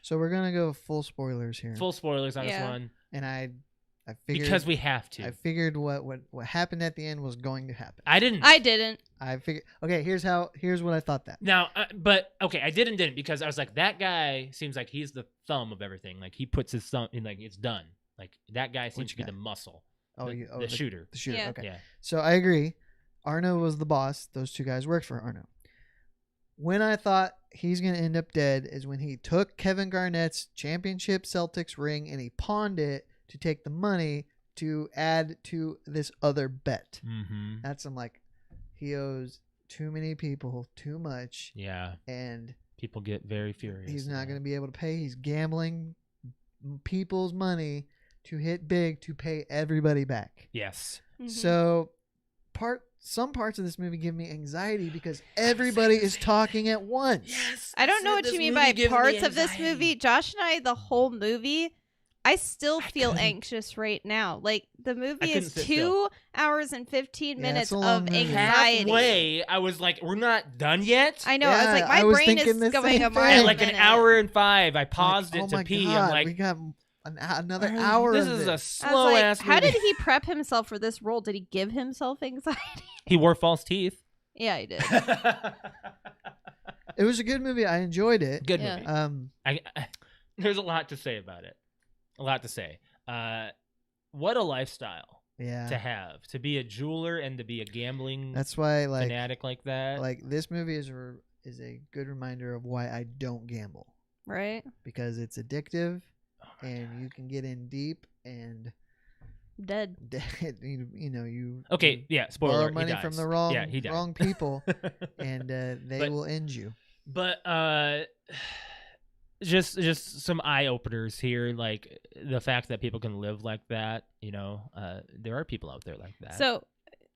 So we're gonna go full spoilers here. Full spoilers on this Yeah. one And I figured because we have to. I figured what happened at the end was going to happen. I didn't. I didn't. I figured. Okay, here's what I thought that. Now, but okay, I didn't because I was like, that guy seems like he's the thumb of everything. Like he puts his thumb in, like it's done. Like that guy seems Which to be guy? the muscle. Oh, the shooter. The shooter. Yeah. Okay. Yeah. So I agree. Arno was the boss. Those two guys worked for Arno. When I thought he's going to end up dead is when he took Kevin Garnett's championship Celtics ring and he pawned it to take the money to add to this other bet. Mm-hmm. That's I'm like, he owes too many people too much, Yeah. and People get very furious. he's not going to be able to pay. He's gambling people's money to hit big to pay everybody back. Yes. Mhm. So some parts of this movie give me anxiety because everybody is talking at once. Yes. I don't know what you mean by parts of this movie. Josh and I, the whole movie, I still feel couldn't- anxious right now. Like the movie couldn't is sit 2 still. hours and 15 Yeah, minutes it's a long of movie. anxiety. Halfway, I was like, we're not done yet? I know. I was Yeah, like, my I was brain is thinking the going same a thing. mile At a like an minute. hour and 5, I paused Like, it oh to my pee. God, I'm like, we got another hour. This of is it. a slow ass movie. How did he prep himself for this role? Did he give himself anxiety? He wore false teeth. Yeah, he did. It was a good movie. I enjoyed it. Good Yeah. movie. There's a lot to say about it. A lot to say. What a lifestyle Yeah. to have. To be a jeweler and to be a gambling That's why, like, fanatic like that. this movie is a good reminder of why I don't gamble, Right? because it's addictive, Oh my and God. you can get in deep and Dead. you Okay, yeah, spoiler borrow alert, he money dies. from the wrong yeah, he died. wrong people, and they But- will end you. But just some eye openers here, like the fact that people can live like that. There are people out there like that. So,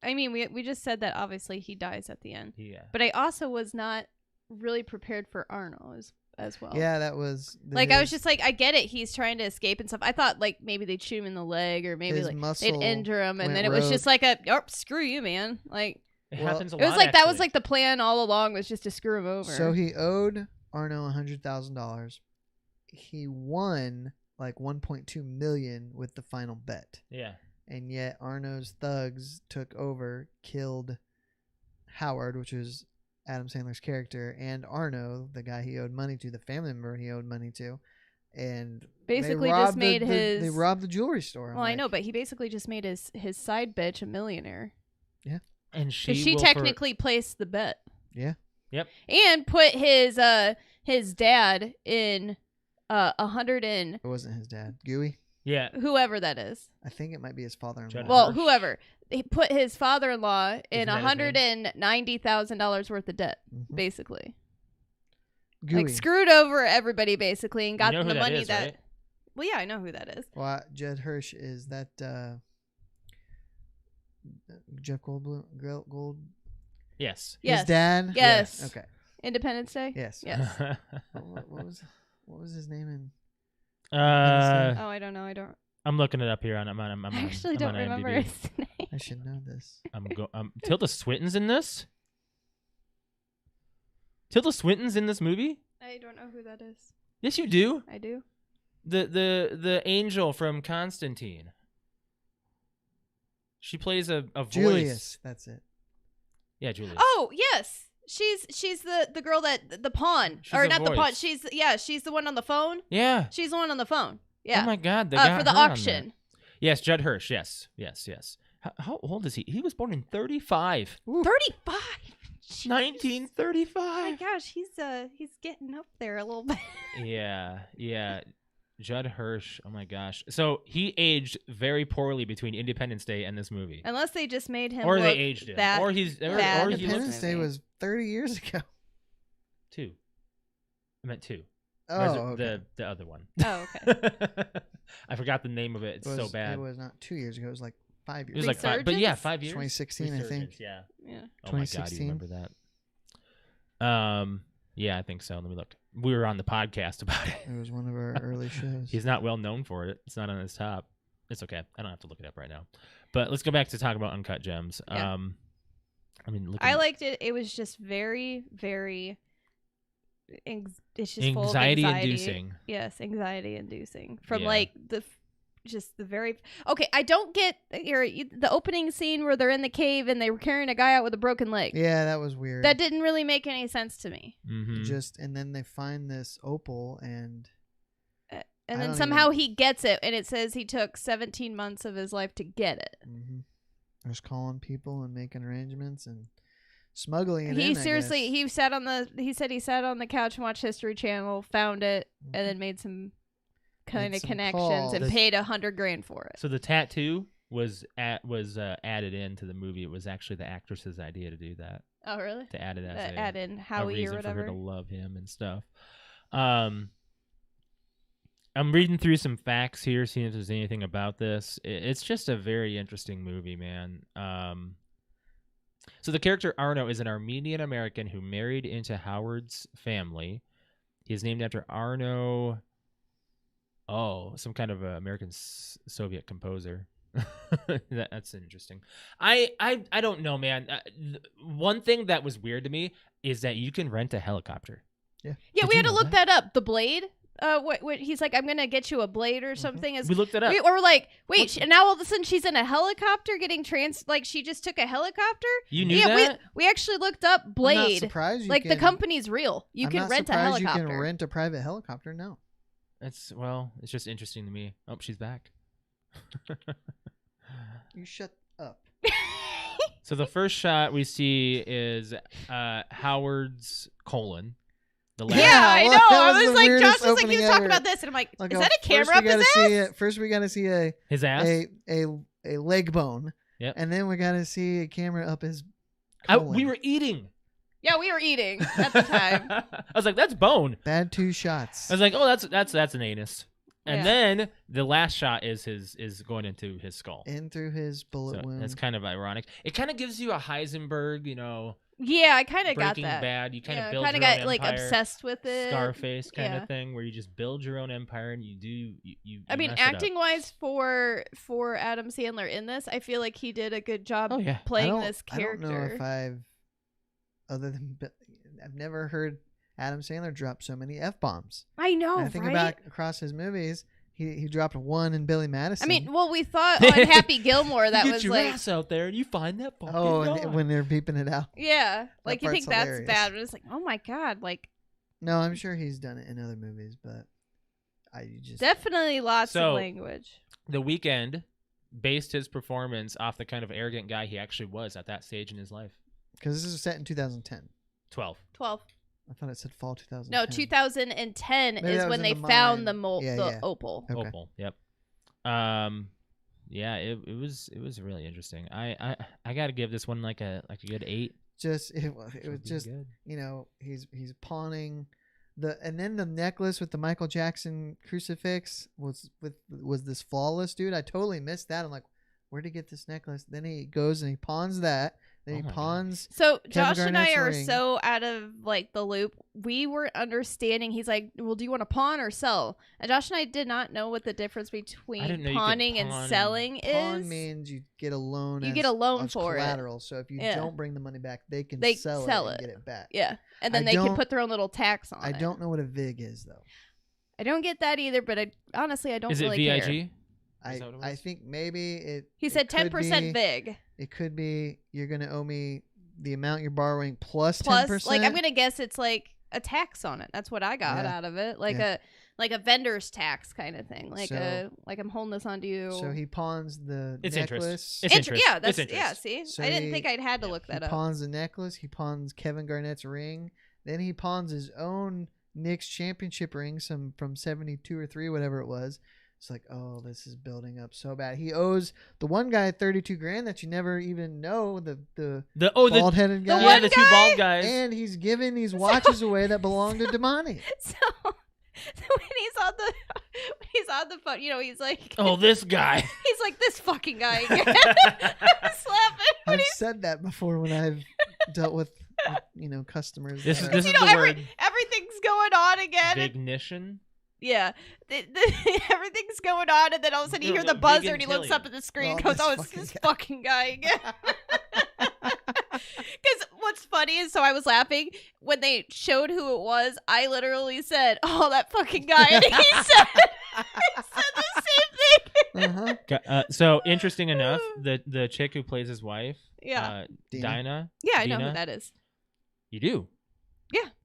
I mean, we just said that obviously he dies at the end, yeah, but I also was not really prepared for Arno as well. Yeah, that was Like I was just like, I get it. He's trying to escape and stuff. I thought like maybe they'd shoot him in the leg or maybe his like muscle they'd injure him, and went then it was rogue. just like screw you, man. Like it Well, happens a it lot. was like that was actually. like the plan all along, was just to screw him over. So he owed Arno $100,000. He won like 1.2 million with the final bet, yeah. and yet Arno's thugs took over, killed Howard, which was Adam Sandler's character, and Arno, the guy he owed money to, the family member he owed money to, and Basically they just robbed made they his- robbed the jewelry store. I'm well, I like, know, but he basically just made his side bitch a millionaire. And She will technically placed the bet. Yeah. Yep. And put his dad in 100 and it wasn't his dad, Gooey. yeah. whoever that is. I think it might be his father-in-law. Judd Well, Hirsch. whoever. He put his father-in-law in Isn't that his $190,000 worth of debt, Mhm. basically. Gooey. Like screwed over everybody basically and got You know the who that money is, that. right? Well, yeah, I know who that is. Well, Judd Hirsch is that Jeff Gold? Yes. Yes. His dad? Yes. Okay. Independence Day. Yes. Yes. What was his name in? Oh, I don't know. I don't. I'm looking it up here on. I actually I'm don't on remember IMDb. his name. I should know this. Tilda Swinton's in this. Tilda Swinton's in this movie. I don't know who that is. Yes, you do. I do. The angel from Constantine. She plays a voice. Julius. That's it. Yeah, Julius. Oh yes, she's the girl that the pawn She's or a not the pawn. voice. She's the one on the phone. Yeah. She's the one on the phone. Yeah. Oh my God. They got for the her on auction. that. Yes, Judd Hirsch. Yes. How old is he? He was born in 35. 35. 1935. Oh my gosh, he's getting up there a little bit. Yeah. Judd Hirsch. Oh my gosh. So he aged very poorly between Independence Day and this movie. Unless they just made him. Or they look aged him. that Or he's bad. or he Independence looks Day movie. was 30 years ago. 2. I meant 2. Oh, okay. The other one. Oh, okay. I forgot the name of it. It's so bad. It was not 2 years ago. It was like 5 It years was ago. like 5. But yeah, Resurgence? 5 years. 2016, I think. Resurgence, Yeah. Yeah. Oh my God, you 2016. remember that? Yeah, I think so. Let me look. We were on the podcast about it. It was one of our early shows. He's not well known for it. It's not on his top. It's okay. I don't have to look it up right now. But let's go back to talk about Uncut Gems. Yeah. I mean, I liked it. It was just very, very. It's just full of anxiety anxiety inducing. Yes, anxiety inducing. From Yeah. like just the very okay. I don't get the opening scene where they're in the cave and they were carrying a guy out with a broken leg. Yeah, that was weird. That didn't really make any sense to me. Mm-hmm. And then they find this opal, and And I then don't somehow even- he gets it, and it says he took 17 months of his life to get it. just calling people and making arrangements and smuggling it He in. I seriously, guess. he sat on the couch and watched History Channel, found it, Mhm. and then made some kind Made of some connections calls. and paid $100,000 for it. So the tattoo was added into the movie. It was actually the actress's idea to do that. Oh, really? To add it as Add in a Howie or reason for whatever. her to love him and stuff. I'm reading through some facts here, seeing if there's anything about this. It's just a very interesting movie, man. So the character Arno is an Armenian American who married into Howard's family. He is named after Arno. Oh, some kind of American Soviet composer. That's interesting. I don't know, man. One thing that was weird to me is that you can rent a helicopter. Yeah. Yeah, Did we you had to know look that up. The Blade, what he's like, I'm gonna get you a blade or something. Is We looked it up. we're like, wait, and now all of a sudden she's in a helicopter getting like she just took a helicopter. You knew that? We actually looked up I'm not Blade. surprised you Like can, the company's real. You I'm can not rent a surprised helicopter. You can rent a private helicopter. No. It's just interesting to me. Oh, she's back. You shut up. So the first shot we see is Howard's colon. The last Yeah, I well, know. that I was was the like, weirdest Josh was like, he opening was talking ever. about this, and I'm like, Like, is that a camera up his ass? First, we gotta see a his ass. a leg bone. Yep. And then we gotta see a camera up his. We colon. were eating. Yeah, we were eating at the time. I was like, that's bone. Bad 2 shots. I was like, oh, that's an anus. And Yeah. then the last shot is going into his skull. In through his bullet So wound. it's kind of ironic. It kind of gives you a Heisenberg, Yeah, I kind of got Breaking that. Bad. You kind Yeah, of build kind your of own got like empire. obsessed with it. Scarface kind Yeah. of thing, where you just build your own empire and you I mean, mess it up. acting wise for Adam Sandler in this, I feel like he did a good job Oh yeah. playing this character. I don't know if I've never heard Adam Sandler drop so many F-bombs. I know, And I think right? about across his movies, he dropped one in Billy Madison. I mean, well, we thought on Happy Gilmore that you get was your like, ass out there and you find that fucking and guy. when they're beeping it out. yeah, like you part's think that's hilarious. bad, but it's like, oh my god, like No, I'm sure he's done it in other movies, but you just definitely lots So- of language. The Weeknd based his performance off the kind of arrogant guy he actually was at that stage in his life. because this is set in 2010. 12. 12. I thought it said fall 2010. No, 2010 Maybe is that was when in they the found mine. the Yeah. opal. Okay. Opal. Yep. Yeah, it was really interesting. I got to give this one like a good 8. It was Should be just good. he's pawning and then the necklace with the Michael Jackson crucifix was this flawless dude. I totally missed that. I'm like, where'd he get this necklace? Then he goes and he pawns that. Then Oh he my pawns. So Josh and I Garnett's are ring. so out of like the loop. We were understanding. He's like, "Well, do you want to pawn or sell?" And Josh and I did not know what the difference between didn't know you could pawning and pawn and- selling Pawn is. means you get a loan. You as- get a loan as for it. collateral. So if you Yeah. don't bring the money back, they can They sell sell it and it. get it back. Yeah, and then I they can don't- put their own little tax on I it. don't know what a VIG is though. I don't get that either. But I honestly don't Is it really VIG? care. Is that what it I was? think maybe it. He it said could 10% be- VIG It could be you're gonna owe me the amount you're borrowing plus 10%. plus. Like I'm gonna guess it's like a tax on it. That's what I got Yeah. out of it. Like Yeah. a vendor's tax kind of thing. Like So- like I'm holding this onto you. So he pawns the It's necklace. interest. It's interest. Yeah, that's It's interest. See, So I didn't he- think I'd had to look He that up. pawns the necklace. He pawns Kevin Garnett's ring. Then he pawns his own Knicks championship ring, some from 72 or 3, whatever it was. It's like, oh, this is building up so bad. He owes the one guy 32 grand that you never even know, the bald headed guy. one the 2 bald guys. And he's giving these watches away that belong to Damani. So when he's on the phone, he's like, Oh, this guy. he's like this fucking guy again. I'm just laughing. I've said that before when I've dealt with customers. This that is are- this is You know, the word. Everything's going on again. Ignition. Yeah, everything's going on, and then all of a sudden you hear the Big buzzer, and he looks Antillion. up at the screen and Oh, goes, this "Oh, it's fucking this guy." fucking guy again." Because what's funny is, so I was laughing when they showed who it was. I literally said, "Oh, that fucking guy," and he said the same thing. Uh-huh. So interesting enough, the chick who plays his wife, Yeah, Dina. Dinah. yeah, I know Dina? who that is. You do.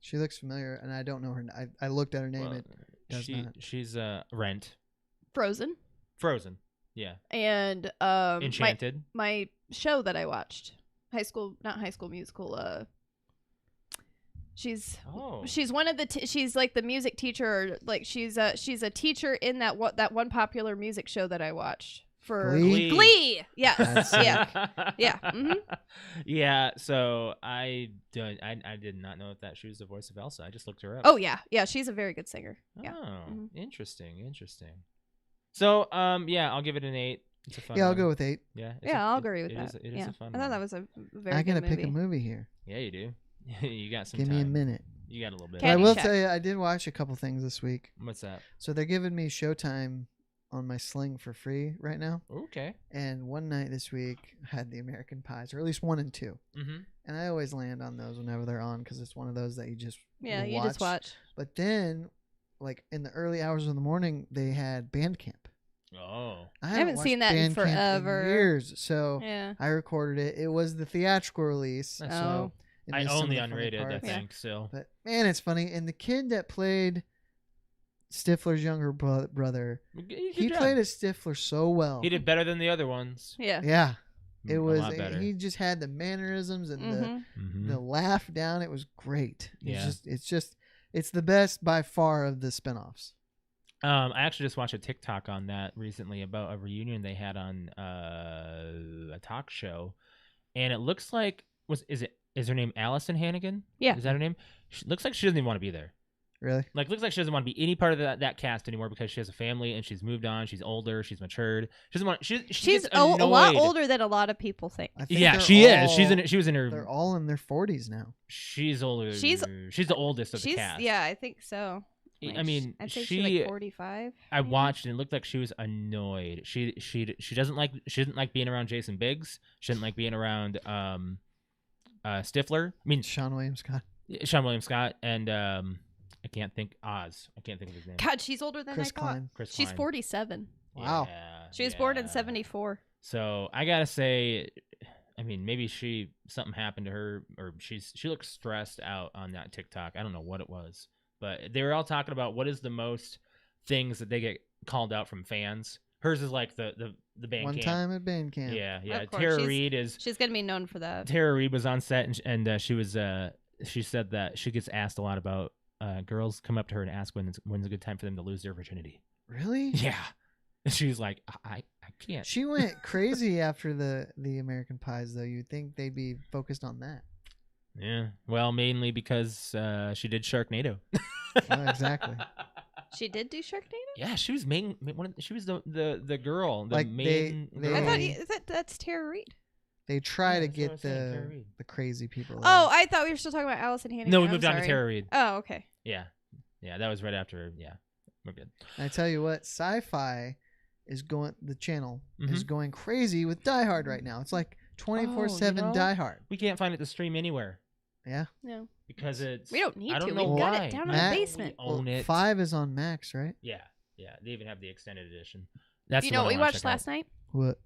She looks familiar, and I don't know her. I looked at her name. Well, It does not. She's Rent. Frozen Frozen. Yeah. and Enchanted. my show that I watched, not high school musical. She's one of the she's like the music teacher, or like she's a teacher in that one popular music show that I watched for Glee? Yes, That's yeah, yeah. Mhm. Yeah. So I did not know that she was the voice of Elsa. I just looked her up. Oh yeah, she's a very good singer. Yeah. Oh, Mhm. interesting. So yeah, I'll give it an 8. It's a fun. Yeah, I'll one. go with 8. Yeah. I'll agree with that. It is yeah. a fun I thought one. that was a very I good gotta movie. pick a movie here. Yeah, you do. You got some Give time. me a minute. You got a little bit. But I will Caddyshack. tell you, I did watch a couple things this week. What's that? So they're giving me Showtime on my Sling for free right now. Okay. And one night this week I had the American Pies, or at least 1 and 2. Mm-hmm. And I always land on those whenever they're on because it's one of those that you just Yeah, will you just watch. But then like in the early hours of the morning, they had band camp. Oh. I haven't watched seen that in band camp forever. years, so Yeah. I recorded it. It was the theatrical release. That's So it I missed own some the of funny unrated, I parts. think, still. But man, it's funny. And the kid that played Stifler's younger brother, he played as Stifler so well. He did better than the other ones. Yeah. Yeah, it A was. lot better. He just had the mannerisms and Mm-hmm. the laugh down. It was great. Yeah. It's the best by far of the spinoffs. I actually just watched a TikTok on that recently about a reunion they had on a talk show, and it looks like is her name Allison Hannigan? Yeah. Is that her name? Looks like she doesn't even want to be there. Really? Like, looks like she doesn't want to be any part of that cast anymore because she has a family and she's moved on. She's older. She's matured. She doesn't want. She's She's gets a lot annoyed. older than a lot of people think. I think Yeah, they're she is. all- She was in her. They're all in their 40s now. She's older. She's- She's the oldest of the She's cast. yeah, I think so. I mean, I'd say she. she's like 45. I watched and it looked like she was annoyed. She doesn't like being around Jason Biggs. She didn't like being around Stifler. I mean Sean William Scott. Sean William Scott and I can't think of his name. God, she's older than Chris I thought. Klein. Chris She's Klein. 47. Wow. Yeah, She was born in yeah. 74. So I gotta say, I mean, maybe something happened to her, or she looks stressed out on that TikTok. I don't know what it was, but they were all talking about what is the most things that they get called out from fans. Hers is like the band One camp. time at band camp. Yeah. Of course, Tara she's- Reid is. She's going to be known for that. Tara Reid was on set, and she was. She said that she gets asked a lot about girls come up to her and ask when's a good time for them to lose their virginity. Really? Yeah, and she's like, I can't. She went crazy after the American Pies, though. You'd think they'd be focused on that. Yeah, well, mainly because she did Sharknado. Well, exactly. She did do Sharknado? Yeah, she was she was the girl, the Like, main. they- girl. I thought Hey. that's Tara Reid. They try to that's what I get was saying, Tara Reid. the crazy people. Oh, I thought we were still talking about Allison Hannigan. No, we I'm moved on to sorry. Tara Reid. Oh, okay. Yeah, that was right after. Yeah, we're good. I tell you what, Sci-Fi is going. The channel is Mhm. going crazy with Die Hard right now. It's like 24/7 Oh, you know? Die Hard. We can't find it to stream anywhere Yeah. No. because it's. We don't need I don't to. know We've got why. it down in Matt- the basement. We own it. 5 is on Max, right? Yeah. They even have the extended edition. That's You the know one what I we wanna watched check out. last night? What?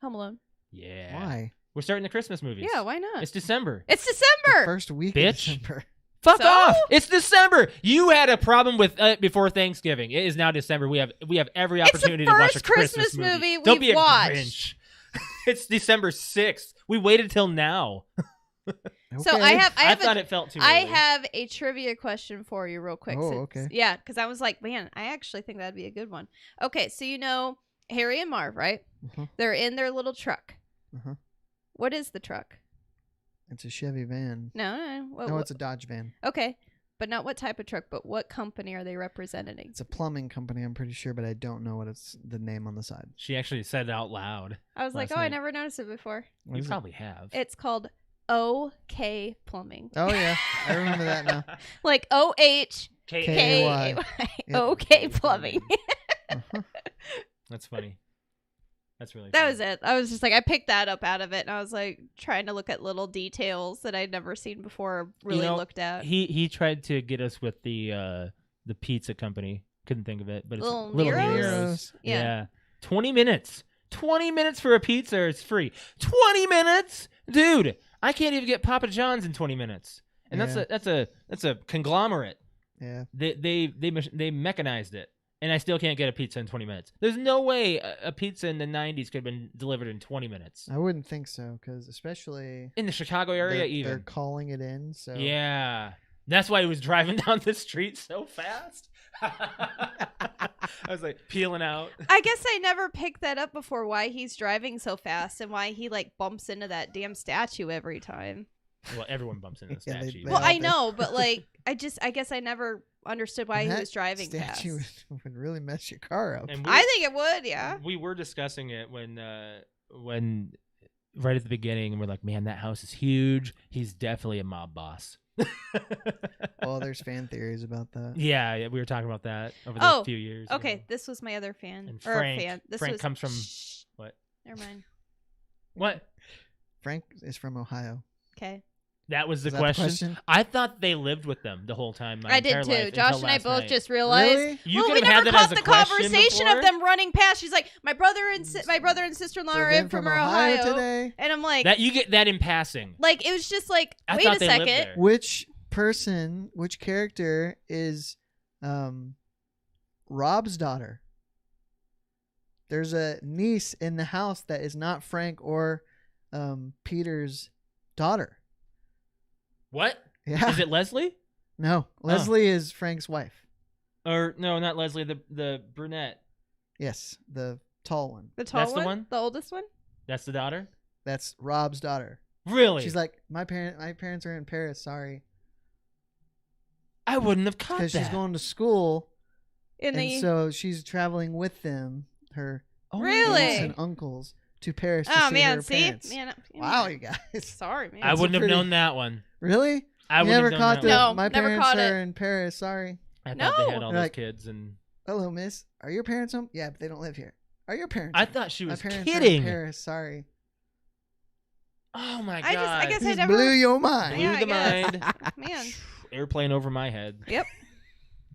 Home Alone. Yeah. Why? We're starting the Christmas movies. Yeah, why not? It's December. It's The December. first week Bitch. of December. Fuck So? off! It's December. You had a problem with before Thanksgiving. It is now December. We have every It's the opportunity to watch a first Christmas Christmas movie Don't we've be a watched. Grinch. It's December 6th. We waited till now. So Okay. I thought it felt too I early. have a trivia question for you real quick. Oh, since- okay. Yeah, because I was like, man, I actually think that'd be a good one. Okay, so you know Harry and Marv, right? Uh-huh. They're in their little truck. Uh-huh. What is the truck? It's a Chevy van. No. No, it's a Dodge van. Okay, but not what type of truck, but what company are they representing? It's a plumbing company, I'm pretty sure, but I don't know what it's the name on the side. She actually said it out loud. I was like, last oh, I night. never noticed it before. What You is it? probably have. It's called OK Plumbing. Oh yeah, I remember that now. Like OH K- K Yep. OK Plumbing. Uh-huh. That's funny. That's really That funny. was it. I was just like, I picked that up out of it, and I was like trying to look at little details that I'd never seen before, or really know, looked at. He tried to get us with the pizza company. Couldn't think of it, but it's Little Little Nero's? Nero's. Yeah. 20 minutes. 20 minutes for a pizza. It's free. 20 minutes, dude. I can't even get Papa John's in 20 minutes, and Yeah. that's a conglomerate. Yeah. They mechanized it, and I still can't get a pizza in 20 minutes. There's no way a pizza in the 90s could have been delivered in 20 minutes. I wouldn't think so, because especially In the Chicago area, they're even. calling it in. So Yeah. That's why he was driving down the street so fast. I was like peeling out. I guess I never picked that up before, why he's driving so fast and why he like bumps into that damn statue every time. Well, everyone bumps into the Yeah, statue. they Well, all I do. know, but like, I guess I never understood why he that was driving fast. statue would really mess your car up. And I think it would, yeah. we were discussing it when right at the beginning, and we're like, man, that house is huge. He's definitely a mob boss. Well, there's fan theories about that. Yeah, we were talking about that over Oh, the few years. Okay, ago. this was my other fan. And or Frank- fan. This Frank was, comes from- Shh. what? Never mind. What? Frank is from Ohio. Okay. That was the Is that the question? question? I thought they lived with them the whole time. My I did entire too. life Josh until and I last both night. just realized. Really? You well, could we have never had that as caught a the question conversation before? of them running past. She's like, my brother and sister-in-law So are then in from Ohio Ohio, today. and I'm like, That you get that in passing. like it was just like, I wait thought a they lived second. there. Which character is Rob's daughter? There's a niece in the house that is not Frank or Peter's daughter. What? Yeah. Is it Leslie? No, Leslie is Frank's wife. Or no, not Leslie. The brunette. Yes, the tall one. The tall That's the one, one? the oldest one. That's the daughter. That's Rob's daughter. Really? She's like, my parents are in Paris. Sorry, I wouldn't have caught that. because she's going to school, In and the so she's traveling with them. Her Oh, Really? aunts and uncles to Paris to oh see man, her see, parents. man, Wow, you guys. sorry, man. I wouldn't have pretty- known that one. Really? I You wouldn't never have caught known the that No, one. my never parents caught are it. in Paris. Sorry. I thought they had No. all They're those like- kids, and Hello, miss. Are your parents home? Yeah, but they don't live here. Are your parents? I home? thought she My was parents are in kidding. Paris. Sorry. Oh my god! I guess I Just never blew your mind. blew Yeah, I the guess. mind. man. Airplane over my head. Yep.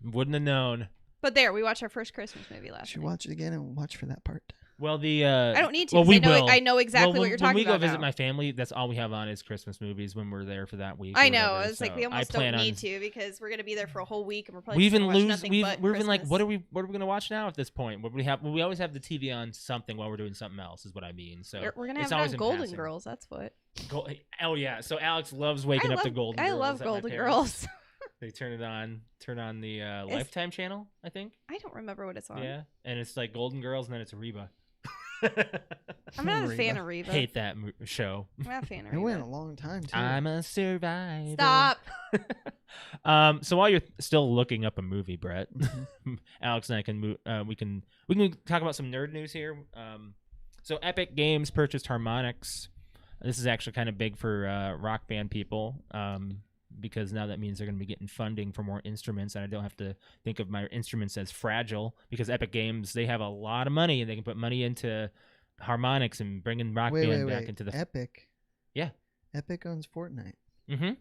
Wouldn't have known. But there, we watched our first Christmas movie last Should night. watch it again and watch for that part. Well, the I don't need to. Well, 'cause we I know, will. I know exactly well, what you're when talking we about go visit now. my family, that's all we have on is Christmas movies when we're there for that week. I or know. whatever, It's like so we I almost plan don't on- need to because we're gonna be there for a whole week and we're probably We just even gonna watch lose. nothing We've but we're even like, Christmas. what are we gonna watch now at this point? What we have? Well, we always have the TV on something while we're doing something else. Is what I mean. So We're gonna it's have it always on in Golden passing. Girls. That's what. Oh yeah. So Alex loves waking I up love, to Golden I Girls. love at my Golden parents'. Girls. They turn on the Lifetime channel, I think. I don't remember what it's on. Yeah, and it's like Golden Girls, and then it's Reba. I'm not a Reba. fan of Reba. Hate that show. I'm not a fan of It Reba. went a long time too. I'm a survivor. Stop. So while you're still looking up a movie, Brett, Mhm. Alex and I can move. We can talk about some nerd news here. So Epic Games purchased Harmonix. This is actually kind of big for rock band people. Because now that means they're going to be getting funding for more instruments, and I don't have to think of my instruments as fragile, because Epic Games, they have a lot of money, and they can put money into Harmonix and bringing Rock Band back into the... Epic. Yeah. Epic owns Fortnite. Mm-hmm.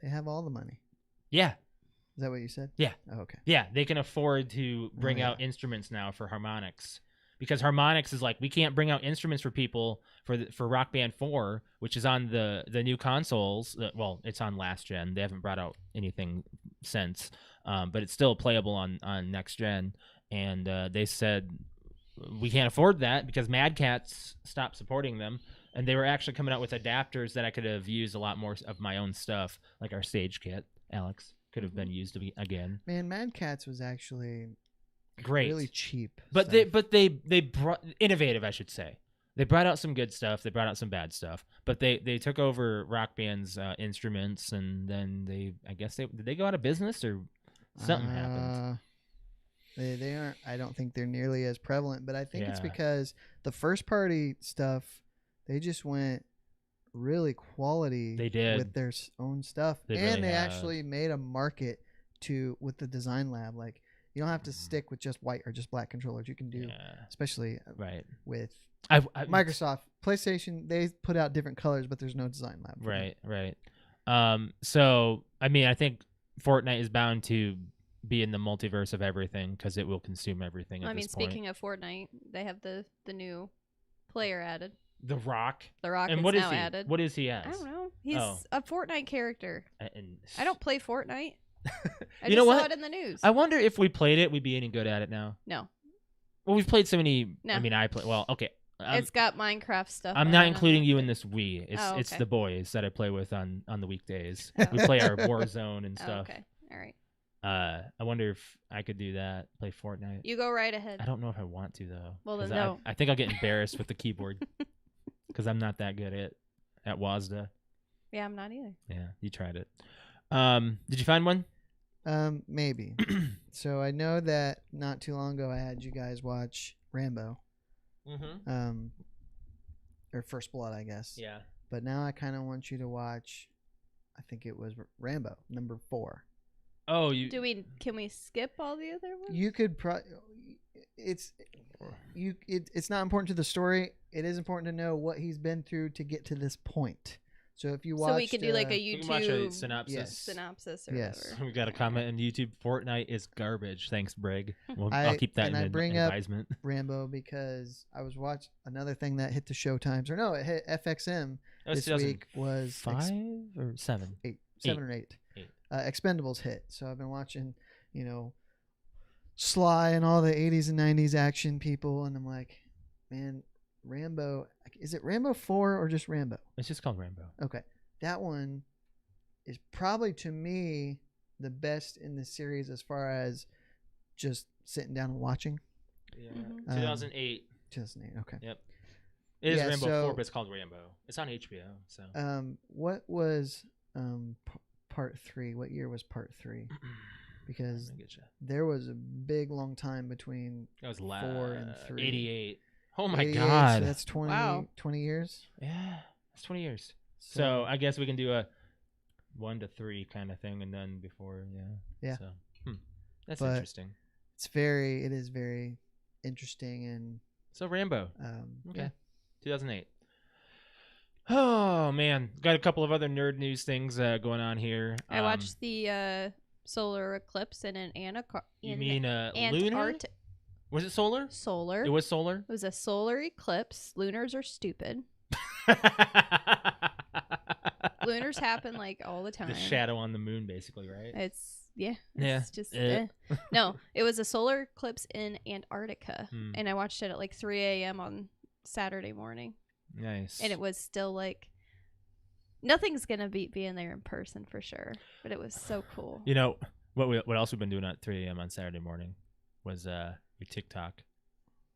They have all the money. Yeah. Is that what you said? Yeah. Oh, okay. Yeah, they can afford to bring yeah. out instruments now for Harmonix. Because Harmonix is like, we can't bring out instruments for people for Rock Band 4, which is on the new consoles. Well, it's on last gen. They haven't brought out anything since, but it's still playable on next gen. And they said we can't afford that because Mad Catz stopped supporting them. And they were actually coming out with adapters that I could have used a lot more of my own stuff, like our stage kit, Alex, could have been used again. Man, Mad Catz was actually Great. really cheap. But stuff. they brought innovative, I should say. They brought out some good stuff. They brought out some bad stuff. But they took over Rock Band's instruments, and then did they go out of business or something happened? They aren't. I don't think they're nearly as prevalent. But I think it's Yeah. because the first party stuff, they just went really quality. They did. with their own stuff, They and really they have. actually made a market with the design lab. Like you don't have to stick with just white or just black controllers. You can do, Yeah, especially right. with I Microsoft, PlayStation. They put out different colors, but there's no design lab. for them. Right. So I mean, I think Fortnite is bound to be in the multiverse of everything because it will consume everything. At I mean, this point. speaking of Fortnite, they have the new player added. The Rock. The Rock And is what is now he? added. What is he as? I don't know. He's Oh. a Fortnite character. And I don't play Fortnite. I You know just what? saw it in the news. I wonder if we played it, we'd be any good at it now. No, Well, we've played so many. No. I mean, I play. Well, okay. it's got Minecraft stuff. I'm on not it. including you in this we. It's Oh, it's okay. the boys that I play with on the weekdays. Oh. We play our Warzone and Oh, stuff. okay, all right. I wonder if I could do that. Play Fortnite. You go right ahead. I don't know if I want to though. Well, then 'cause no. I think I'll get embarrassed with the keyboard because I'm not that good at WASDA. Yeah, I'm not either. Yeah, you tried it. Did you find one? Maybe. So I know that not too long ago I had you guys watch Rambo, Mm-hmm. or First Blood, I guess. Yeah. But now I kind of want you to watch. I think it was Rambo #4. Oh, you. Can we skip all the other ones? You could it's not important to the story. It is important to know what he's been through to get to this point. So if you So watch, we could do like a You can watch a YouTube synopsis. Yes. synopsis or Yes. whatever. We got a comment on YouTube. Fortnite is garbage. Thanks, Brig. Well, I- I'll keep that and in I the bring up- advisement. Rambo because I was watching another thing that hit the Showtimes, or no, it hit FXM That was this week was 2005 or 7? 7 or 8. Eight. Expendables hit. So I've been watching, Sly and all the 80s and 90s action people, and I'm like, man, Rambo. Is it Rambo 4 or just Rambo? It's just called Rambo. Okay. That one is probably, to me, the best in the series as far as just sitting down and watching. Yeah. Mhm. 2008. 2008. Okay. Yep. It is Yeah, Rambo so- 4, but it's called Rambo. It's on HBO. So. What was part 3? What year was part 3? Because Let me get you. there was a big long time between That was 4 and 3. 88. Oh my 88, God. So that's 20, Wow. 20 years. Yeah, that's 20 years. So I guess we can do a 1 to 3 kind of thing, and then before, Yeah. So, that's But- interesting. it is very interesting, and So Rambo, yeah. okay, 2008. Oh man, got a couple of other nerd news things going on here. I watched the solar eclipse in an You mean lunar? Antarctica. Was it solar? Solar. It was solar. It was a solar eclipse. Lunars are stupid. Lunars happen like all the time. The shadow on the moon, basically, right? It's Yeah. It's just no. It was a solar eclipse in Antarctica, Hmm. and I watched it at like 3 a.m. on Saturday morning, Nice. and it was still like nothing's gonna beat being there in person for sure. But it was so cool. You know what else we've been doing at 3 a.m. on Saturday morning was your TikTok.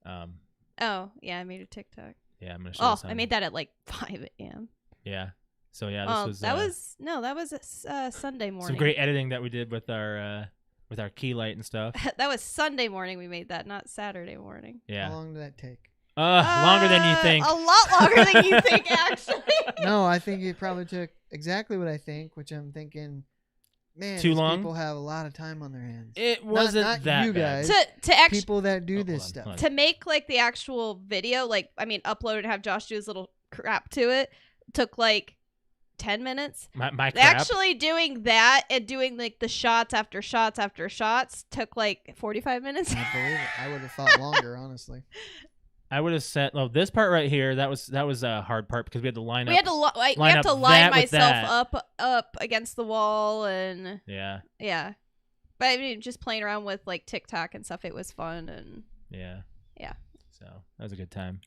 Oh yeah, I made a TikTok. Yeah, I'm gonna show. Oh, this I on- made that at like 5 a.m. Yeah. So yeah, this Oh, was that was Sunday morning. some great editing that we did with our key light and stuff. That was Sunday morning. We made that, not Saturday morning. Yeah. How long did that take? Longer than you think. A lot longer than you think, actually. No, I think it probably took exactly what I think, which I'm thinking, man, Too these long? people have a lot of time on their hands. It wasn't not that you bad. guys. to actually People that do Oh, this hold on, stuff. hold on. to make like the actual video, like I mean, upload and have Josh do his little crap to it took like 10 minutes. My crap. Actually doing that and doing like the shots after shots after shots took like 45 minutes. I believe it. I would have thought longer, honestly. I would have said, this part right here. That was a hard part because we had to line We up. had to we line have to up line that with myself that. up against the wall, and Yeah. but I mean, just playing around with like TikTok and stuff, it was fun. And Yeah. Yeah. So that was a good time.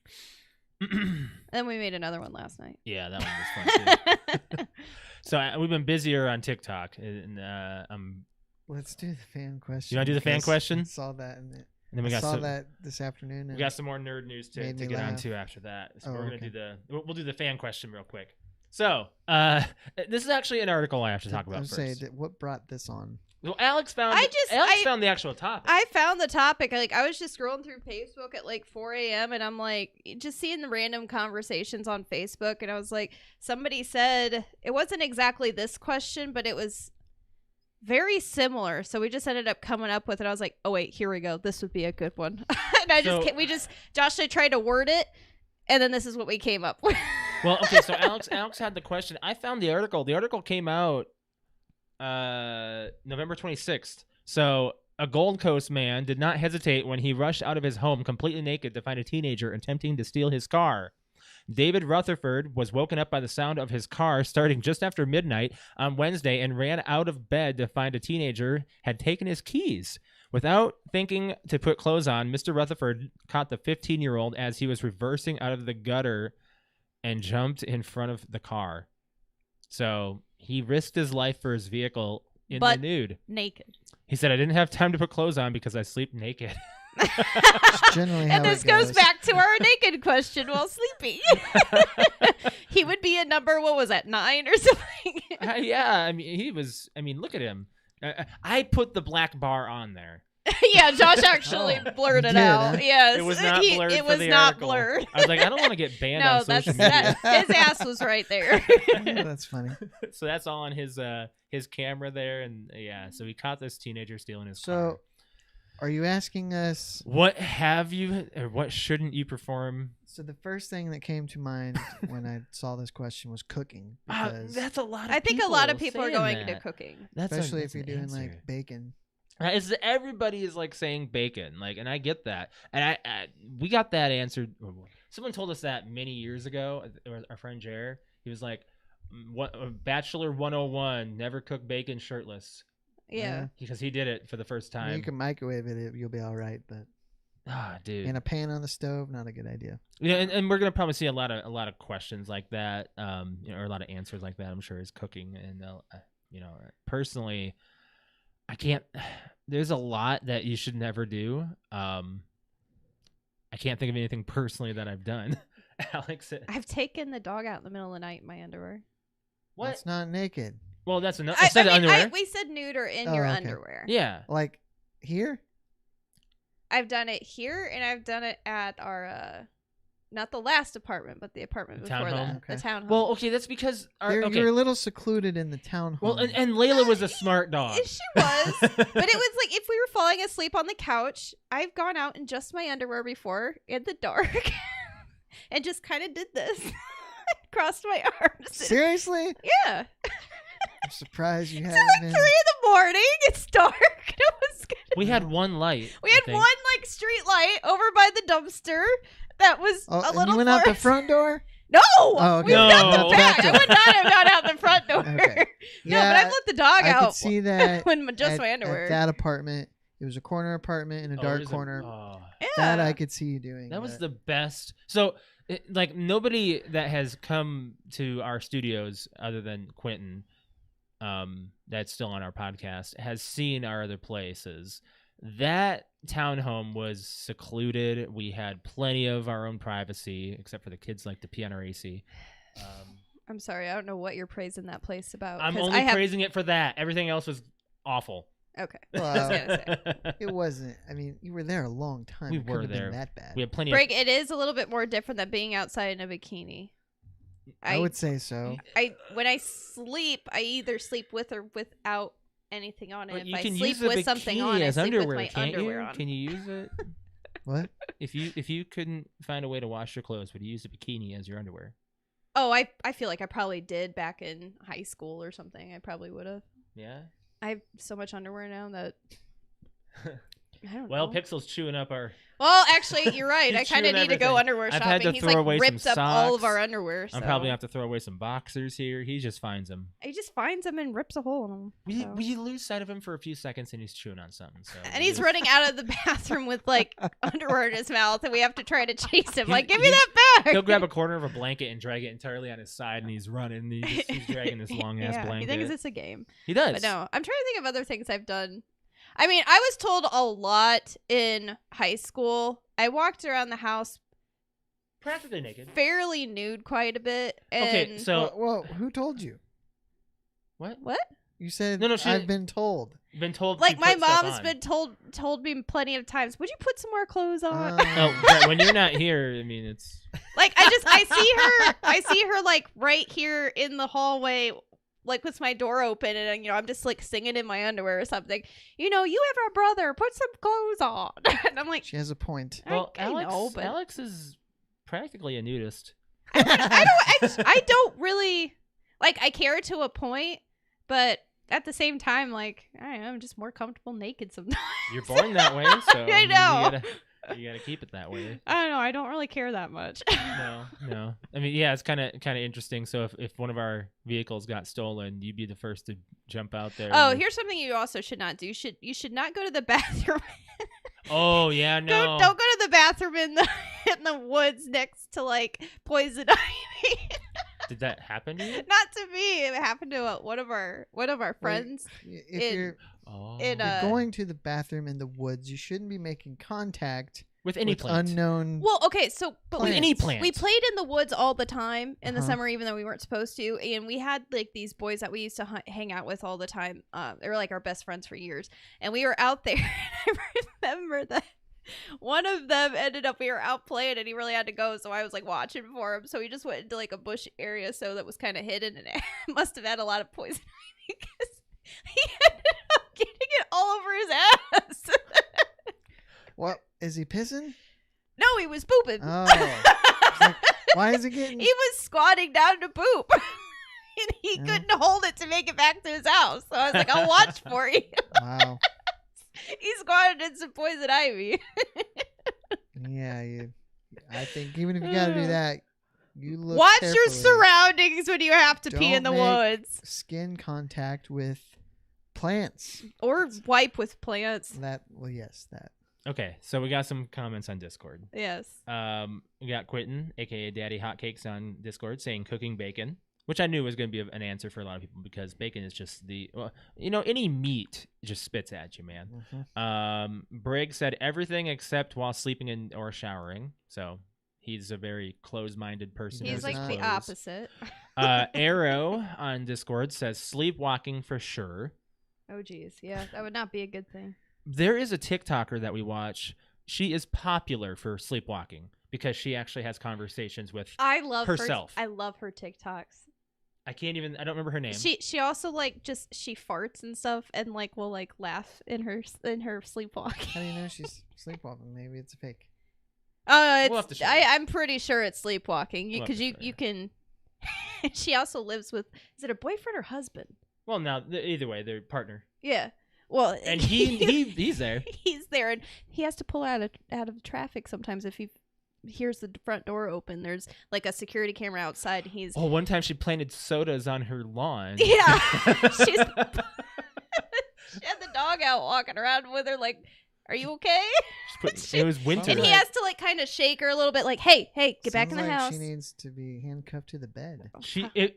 then we made another one last night. Yeah, that one was fun too. So we've been busier on TikTok, and Let's do the fan question. You wanna do the fan because question? I saw that and then we I got saw some, that this afternoon. we And got some more nerd news to Made me get on laugh. to after that. So Oh, we're gonna okay. we'll do the fan question real quick. So this is actually an article I have to talk about first. Say that what brought this on. Well, Alex found I found the actual topic. I found the topic. Like I was just scrolling through Facebook at like 4 a.m. and I'm like just seeing the random conversations on Facebook, and I was like, somebody said it wasn't exactly this question, but it was very similar. So we just ended up coming up with it. I was like, oh wait, here we go. This would be a good one. And Josh and I tried to word it, and then this is what we came up with. Well, okay, so Alex had the question. I found the article. The article came out November 26th. So a Gold Coast man did not hesitate when he rushed out of his home completely naked to find a teenager attempting to steal his car. David Rutherford was woken up by the sound of his car starting just after midnight on Wednesday and ran out of bed to find a teenager had taken his keys. Without thinking to put clothes on, Mr. Rutherford caught the 15-year-old as he was reversing out of the gutter and jumped in front of the car. So he risked his life for his vehicle in the nude. Naked. He said, I didn't have time to put clothes on because I sleep naked. Generally how And this it goes back to our naked question while sleeping. He would be a number, what was that, 9 or something? Yeah, look at him. I put the black bar on there. Yeah, Josh actually blurred it Did, out. huh? Yes. It was not blurred It for was the not article. blurred. I was like, I don't want to get banned No, on social media. his ass was right there. That's funny. So that's all on his camera there, and yeah. So he caught this teenager stealing his car. So Are you asking us? What have you, or what shouldn't you perform? So the first thing that came to mind when I saw this question was cooking. Because That's a lot of I think a lot of people are saying going that. into cooking. especially if that's you're an doing answer. like bacon. Right, everybody is like saying bacon, like, and I get that, and we got that answered. Someone told us that many years ago. Our friend Jer, he was like, "Bachelor 101: never cook bacon shirtless." Yeah. Because he did it for the first I time. mean, you can microwave it; you'll be all right. But dude, in a pan on the stove, not a good idea. Yeah, and we're gonna probably see a lot of questions like that, or a lot of answers like that. I'm sure is cooking, and personally, I can't. There's a lot that you should never do. I can't think of anything personally that I've done. Alex, I've taken the dog out in the middle of the night in my underwear. what? That's not naked. Well, that's enough. I said underwear. We said nude or in Oh, your okay. underwear. Yeah. Like here. I've done it here, and I've done it at our, not the last apartment, but the apartment The before townhome? that. Okay. The townhome. Well, okay, that's because You're a little secluded in the townhome. Well, and Layla was a smart dog. She was. But it was like if we were falling asleep on the couch, I've gone out in just my underwear before in the dark and just kind of did this. Crossed my arms. Seriously? Yeah. I'm surprised you It's haven't like 3 been. in the morning. It's dark. It was good. We had one light. We had I think. one like street light over by the dumpster that was Oh, a and little you went out the fluorescent. front door? No! Oh, okay. We went out No. the back. I would not have gone out the front door. Okay. No, but I've let the dog I out could see that when just at, my underwear. at that apartment. It was a corner apartment in a dark corner. Yeah. That I could see you doing. That was but- the best. So, like, nobody that has come to our studios other than Quentin, that's still on our podcast, has seen our other places. That townhome was secluded. We had plenty of our own privacy, except for the kids like to pee on our AC. I'm sorry. I don't know what you're praising that place about. I'm 'cause only praising it for that. Everything else was awful. Okay. Well, I was gonna say. It wasn't. I mean, you were there a long time. We It couldn't were have been there. that bad. We had plenty Break. It is a little bit more different than being outside in a bikini. I would say so. When I sleep, I either sleep with or without anything on it. But If you I can sleep use the with something bikini on, I as sleep underwear, with my can't underwear you? on. Can you use it? What? If you couldn't find a way to wash your clothes, would you use the bikini as your underwear? Oh, I feel like I probably did back in high school or something. I probably would have. Yeah. I have so much underwear now that I don't Well, know. Pixel's chewing up our. Well, actually, you're right. He's I kind of chewing need to go everything. underwear I've shopping. had to He's throw like away some ripped up all of socks. our underwear. So. I'm probably gonna have to throw away some boxers here. He just finds them. He just finds them and rips a hole in them. We lose sight of him for a few seconds, and he's chewing on something. So And he's running out of the bathroom with like underwear in his mouth, and we have to try to chase him. Like, give me that back. He'll grab a corner of a blanket and drag it entirely on his side, and he's running. And he's dragging this long ass yeah, blanket. He thinks it's a game. He does. But no, I'm trying to think of other things I've done. I mean, I was told a lot in high school. I walked around the house Practically naked. fairly nude quite a bit. And Okay, so Well, who told you? what? what? You said No, I've been told. You've been told. Like to my put stuff mom's on. been told me plenty of times. Would you put some more clothes on? Oh, right, when you're not here, I mean, it's. Like I see her like right here in the hallway, like with my door open, and I'm just like singing in my underwear or something. You have a brother. Put some clothes on. And I'm like, She has a point. Well, I know, but Alex is practically a nudist. I don't really like. I care to a point, but at the same time, like I'm just more comfortable naked sometimes. You're born that way, so I know. You gotta keep it that way. I don't know. I don't really care that much. No. I mean, yeah, it's kind of interesting. So if one of our vehicles got stolen, you'd be the first to jump out there. Oh, here's something you also should not do. You should not go to the bathroom. Oh yeah, no. Don't go to the bathroom in the woods next to like poison ivy. Did that happen to you? Not to me. It happened to one of our friends. If you're Oh. going to the bathroom in the woods, you shouldn't be making contact with any with plant. unknown. Well, okay, so but With we, any plant. we played in the woods all the time in the Uh-huh. summer, even though we weren't supposed to. And we had like these boys that we used to hang out with all the time. They were like our best friends for years, and we were out there. And I remember that one of them we were out playing, and he really had to go, so I was like watching for him. So he just went into like a bush area, so that was kind of hidden, and it must have had a lot of poison ivy because he ended up getting it all over his ass. Is he pissing? No, he was pooping. Oh. It's like, why is it getting... He was squatting down to poop. And he couldn't hold it to make it back to his house. So I was like, I'll watch for you. Wow. He squatted in some poison ivy. Yeah, I think even if you got to do that, you look Watch your carefully. surroundings when you have to pee in the Don't make woods. Skin contact with plants. Or wipe with plants. Yes, that. Okay, so we got some comments on Discord. Yes. We got Quentin, aka Daddy Hotcakes, on Discord saying cooking bacon, which I knew was going to be an answer for a lot of people because bacon is just any meat just spits at you, man. Mm-hmm. Briggs said everything except while sleeping or showering. So he's a very closed-minded person. He's like the opposite. Arrow on Discord says sleepwalking for sure. Oh, geez. Yeah, that would not be a good thing. There is a TikToker that we watch. She is popular for sleepwalking because she actually has conversations with herself. I love her TikToks. I don't remember her name. She also she farts and stuff and will laugh in her sleepwalking. How do you know she's sleepwalking? Maybe it's a fake. We'll have to show you. I'm pretty sure it's sleepwalking because We'll have to you can. She also lives with, is it a boyfriend or husband? Well, now either way, they're partner. Yeah. Well, And he's there. He's there, and he has to pull out of traffic sometimes if he hears the front door open. There's a security camera outside. And one time she planted sodas on her lawn. Yeah. She had the dog out walking around with her are you okay? It was winter. And he has to kind of shake her a little bit hey, get back in the house. She needs to be handcuffed to the bed.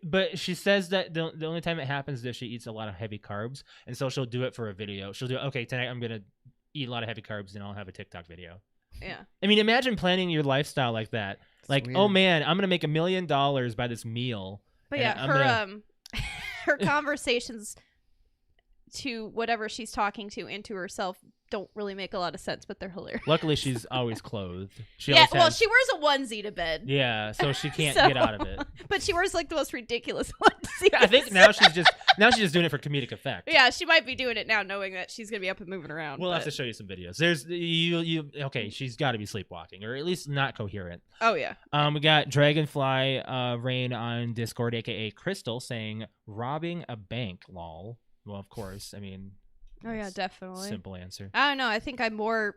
But she says that the only time it happens is if she eats a lot of heavy carbs, and so she'll do it for a video. She'll do, okay, tonight I'm gonna eat a lot of heavy carbs and I'll have a TikTok video. Yeah. I mean, imagine planning your lifestyle like that. It's oh weird. man, I'm gonna make $1 million by this meal. But yeah, her conversations to whatever she's talking to and to herself don't really make a lot of sense, but they're hilarious. Luckily, she's always clothed. She wears a onesie to bed. Yeah, so she can't get out of it. But she wears the most ridiculous onesie. I think now she's just doing it for comedic effect. Yeah, she might be doing it now, knowing that she's gonna be up and moving around. We'll have to show you some videos. Okay, she's got to be sleepwalking, or at least not coherent. Oh yeah. We got Dragonfly Rain on Discord, aka Crystal, saying robbing a bank. Lol. Well, of course. I mean. Oh yeah, definitely. Simple answer. I don't know. I think I'm more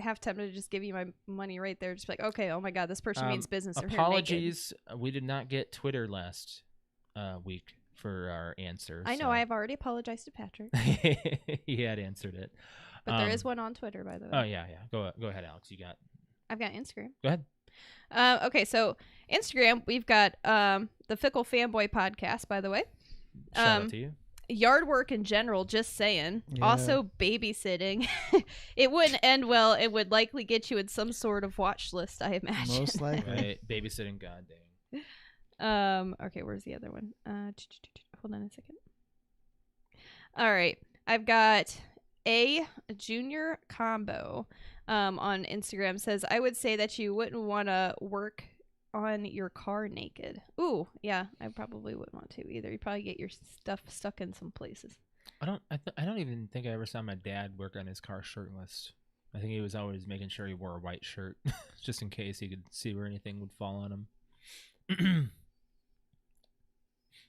half tempted to just give you my money right there. Just okay, oh my god, this person means business. Apologies, we did not get Twitter last week for our answer. I know. I've already apologized to Patrick. He had answered it. But there is one on Twitter, by the way. Oh yeah. Go ahead, Alex. I've got Instagram. Go ahead. Okay, so Instagram, we've got the Fickle Fanboy podcast, by the way. Shout out to you. Yard work in general, just saying. Yeah. Also babysitting. It wouldn't end well. It would likely get you in some sort of watch list, I imagine. Most likely. Right, babysitting, god dang. Okay, where's the other one? Hold on a second. All right. I've got a junior combo on Instagram says, I would say that you wouldn't want to work on your car naked. Ooh, yeah, I probably wouldn't want to either. You probably get your stuff stuck in some places. I don't even think I ever saw my dad work on his car shirtless. I think he was always making sure he wore a white shirt just in case he could see where anything would fall on him.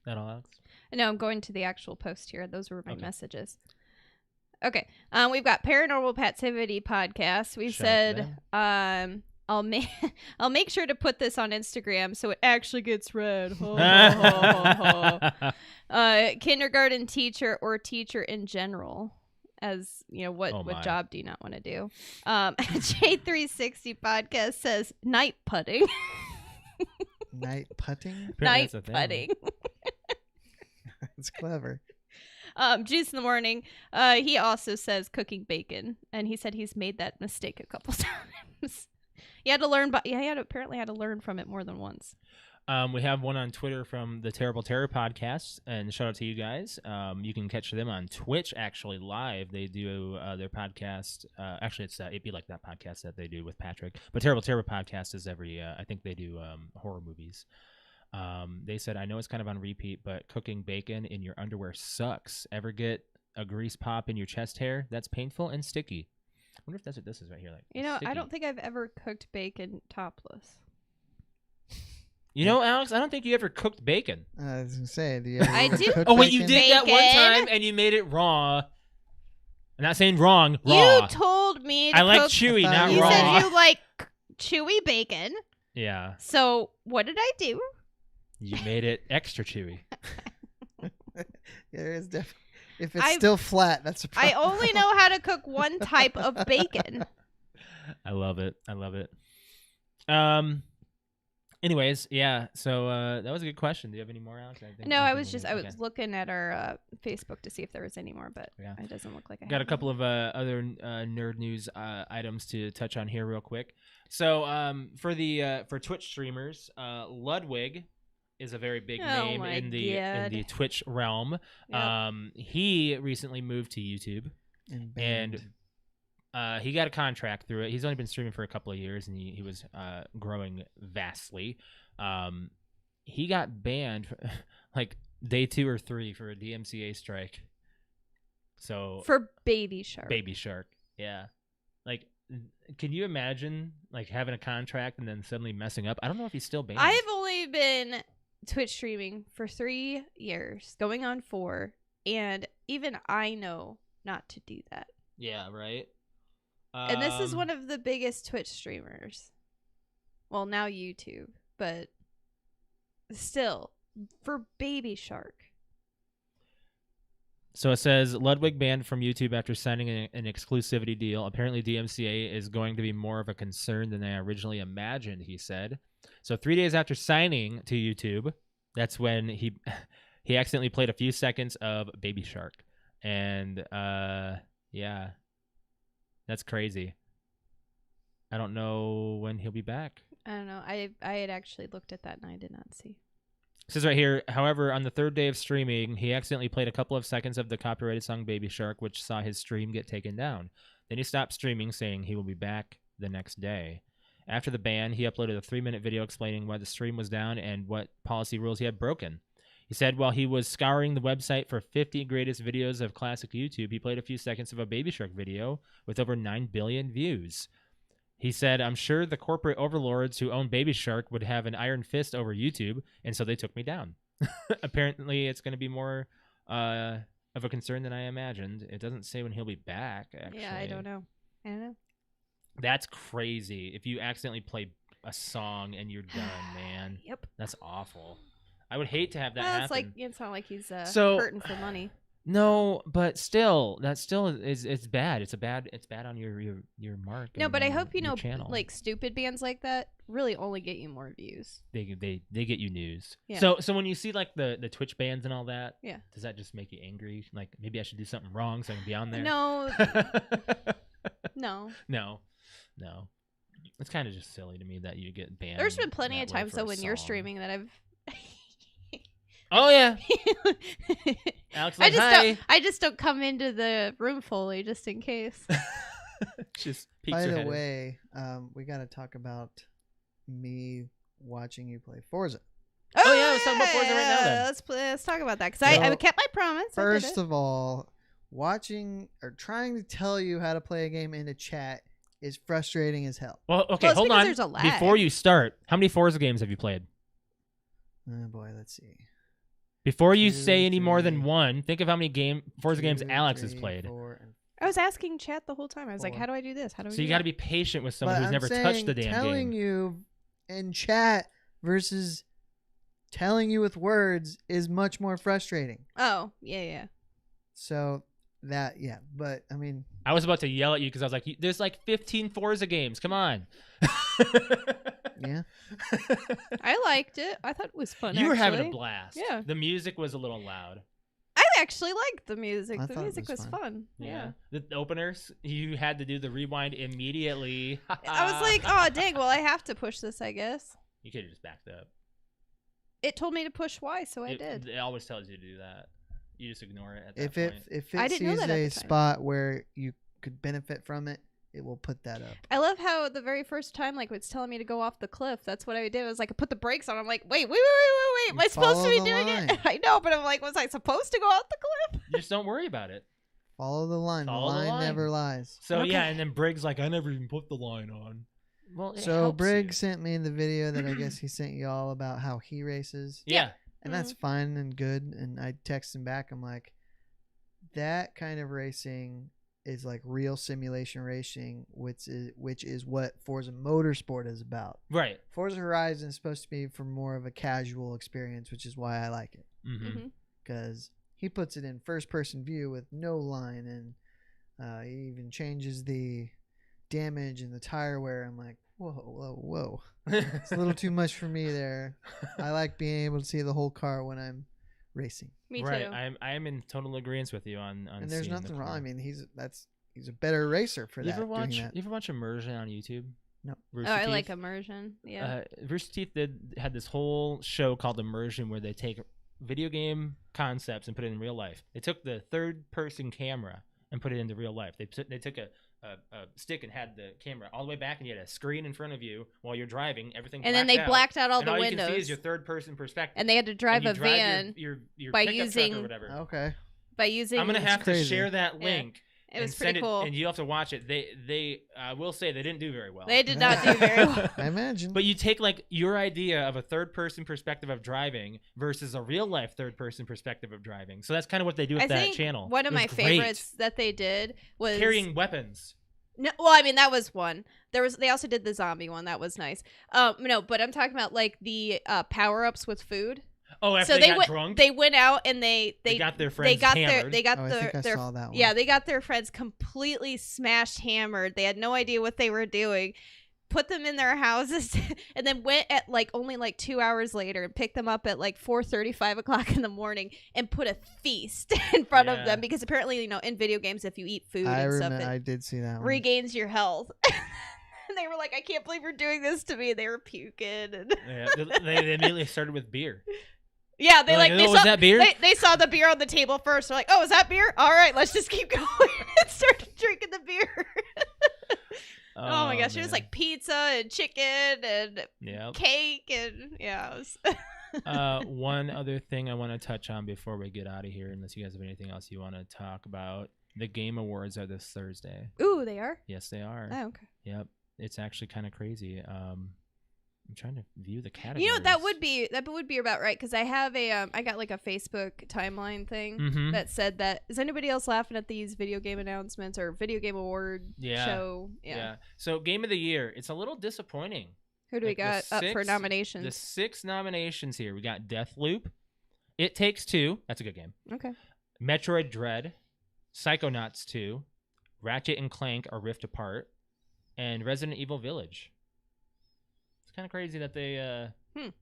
That all, Alex? No, I'm going to the actual post here. Those were my messages. Okay. We've got Paranormal Passivity podcast. We said I'll make sure to put this on Instagram so it actually gets read. Kindergarten teacher or teacher in general. As you know, what job do you not want to do? J360 podcast says night putting. Night putting? Night putting. That's clever. Juice in the morning. He also says cooking bacon, and he said he's made that mistake a couple times. He had to learn, but he apparently had to learn from it more than once. We have one on Twitter from the Terrible Terror podcast, and shout out to you guys. You can catch them on Twitch, actually live. They do their podcast. Actually, it's It Be Like That podcast that they do with Patrick. But Terrible Terror podcast is every. I think they do horror movies. They said, I know it's kind of on repeat, but cooking bacon in your underwear sucks. Ever get a grease pop in your chest hair? That's painful and sticky. wonder if that's what this is right here. Like, You know, sticky. I don't think I've ever cooked bacon topless. You know, Alex, I don't think you ever cooked bacon. I was gonna say, do you ever I do. cook Oh wait, you bacon? did that one Bacon? time, and you made it raw. I'm not saying wrong. Raw. You told me to I like cook. chewy, I thought not You raw. said you like chewy bacon. Yeah, So what did I do? you made it extra chewy. There is definitely. If it's I- still flat, that's a I problem. only know how to cook one type of bacon. I love it. I love it. Anyways, yeah. So that was a good question. Do you have any more, Alex? No, I was think just looking at our Facebook to see if there was any more, but Yeah. it doesn't look like I got a have couple of other nerd news items to touch on here real quick. So for Twitch streamers, Ludwig is a very big Oh name my in the God. Twitch realm. Yep. He recently moved to YouTube, and he got a contract through it. He's only been streaming for a couple of years, and he was growing vastly. He got banned like day 2 or 3 for a DMCA strike. So for Baby Shark. Baby Shark, yeah. Like, can you imagine like having a contract and then suddenly messing up? I don't know if he's still banned. I have only been Twitch streaming for 3 years, going on 4, and even I know not to do that. Yeah, right. And this is one of the biggest Twitch streamers. Well, now YouTube, but still, for Baby Shark. So it says Ludwig banned from YouTube after signing an exclusivity deal. Apparently, DMCA is going to be more of a concern than they originally imagined, he said. So 3 days after signing to YouTube, that's when he accidentally played a few seconds of Baby Shark. And yeah, that's crazy. I don't know when he'll be back. I don't know. I had actually looked at that and I did not see. It says right here, however, on the 3rd day of streaming, he accidentally played a couple of seconds of the copyrighted song Baby Shark, which saw his stream get taken down. Then he stopped streaming, saying he will be back the next day. After the ban, he uploaded a 3-minute video explaining why the stream was down and what policy rules he had broken. He said while he was scouring the website for 50 greatest videos of classic YouTube, he played a few seconds of a Baby Shark video with over 9 billion views. He said, I'm sure the corporate overlords who own Baby Shark would have an iron fist over YouTube, and so they took me down. Apparently, it's going to be more of a concern than I imagined. It doesn't say when he'll be back, actually. Yeah, I don't know. That's crazy. If you accidentally play a song and you're done, man. Yep. That's awful. I would hate to have that Well, happen. it's not like he's So- hurting for money. No, but still, that still is it's bad. It's bad on your mark. No, and but I hope you your know, channel. like stupid bands like that really only get you more views. they get you news. Yeah. So when you see like the Twitch bans and all that, Yeah. does that just make you angry? Like maybe I should do something wrong so I can be on there? No, no. No. It's kind of just silly to me that you get banned. There's been plenty that of way times for though a when you're song. streaming that I've. Oh yeah, Alex. Like, hi. I just don't come into the room fully just in case. Just peeks By her the head in. way, we got to talk about me watching you play Forza. Oh, yeah, let's talk about Forza right now, then. Let's talk about that because I So, kept my promise. I did First it. of all, watching or trying to tell you how to play a game in the chat is frustrating as hell. Well, okay, Well, it's hold because on. there's a lag. Before you start, how many Forza games have you played? Oh boy, let's see. Before you 2, say any more than 3. one, think of how many Forza games 2, Alex has 3, played. 4, and I was asking chat the whole time. I was like, 4. "How do I do this? How do I?" So do you got to that?" be patient with someone But who's I'm never touched the saying damn telling game. you in chat versus telling you with words is much more frustrating. Oh yeah. So that but I mean, I was about to yell at you because I was like, "There's like 15 Forza games. Come on." yeah. I liked it. I thought it was fun. You were having a actually. blast. Yeah. The music was a little loud. I actually liked the music. I The thought it music was was fun. fun. Yeah. The openers, you had to do the rewind immediately. I was like, "Oh dang! Well, I have to push this, I guess." You could have just backed up. It told me to push Y, so I did. It always tells you to do that. You just ignore it at that If point. it I didn't know sees that at a the time. spot where you could benefit from it, it will put that up. I love how the very first time, like, it's telling me to go off the cliff. That's what I did. I was like, I put the brakes on. I'm like, wait. Am I supposed to follow be the doing line. it? I know, but I'm like, was I supposed to go off the cliff? You just don't worry about it. Follow the line. Follow the the line line. never lies. So Okay. yeah, and then Briggs like, I never even put the line on. Well, it So helps Briggs you. sent me the video that I guess he sent you all about how he races. Yeah. And that's fine and good. And I text him back. I'm like, that kind of racing is like real simulation racing, which is what Forza Motorsport is about. Right. Forza Horizon is supposed to be for more of a casual experience, which is why I like it. Mm-hmm. Because he puts it in first-person view with no line, and he even changes the damage and the tire wear. I'm like, whoa. It's a little too much for me there. I like being able to see the whole car when I'm racing. Me Right. too. I am in total agreement with you on And there's seeing the nothing wrong. car. I mean, he's a better racer for You that. ever watch doing that. you ever watch Immersion on YouTube? No. Rooster I Teeth? like immersion. Yeah. Rooster Teeth had this whole show called Immersion where they take video game concepts and put it in real life. They took the third-person camera and put it into real life. They took a stick and had the camera all the way back, and you had a screen in front of you while you're driving. Everything And then they blacked out all and the all windows. you can see is your third-person perspective. And they had to drive And a you drive van your by pickup using- truck or whatever. Okay. by using. I'm gonna have to crazy. share that Yeah. link. It was and send pretty cool. and you have to watch it. They will say they didn't do very well. They did not do very well. I imagine. But you take like your idea of a third-person perspective of driving versus a real-life third-person perspective of driving. So that's kind of what they do with I that think channel. one of It was my great. favorites that they did was Carrying weapons. No, well, I mean that was one. They also did the zombie one. That was nice. No, but I'm talking about like the power-ups with food. Oh, after So they they got went. drunk, They went out and they got their friends they got hammered. they got I think I their saw that one. yeah, they got their friends completely smashed, hammered. They had no idea what they were doing. Put them in their houses and then went at like only like 2 hours later and picked them up at like 4:30, 5 o'clock in the morning and put a feast in front of Yeah. them because apparently in video games if you eat food and stuff I it did see that one. regains your health. And they were like, I can't believe you're doing this to me. They were puking and Yeah, they immediately started with beer. yeah, they They're like "Oh, they was saw that beer?" They saw the beer on the table first. They're like, oh, is that beer? All right, let's just keep going and started drinking the beer. Oh my gosh, it was man. like pizza and chicken and Yep. cake and yeah. It was One other thing I want to touch on before we get out of here, unless you guys have anything else you want to talk about. The Game Awards are this Thursday. Ooh, they are. Yes, they are. Oh, okay. Yep. It's actually kind of crazy. I'm trying to view the categories. You know that would be about right because I have I got like a Facebook timeline thing Mhm. that said that is anybody else laughing at these video game announcements or video game award Yeah. show? Yeah. So Game of the Year, it's a little disappointing. Who do we Like, the got up for six- nominations? The 6 nominations here. We got Deathloop, It Takes Two. That's a good game. Okay. Metroid Dread, Psychonauts 2, Ratchet and Clank: A Rift Apart, and Resident Evil Village. It's kind of crazy that they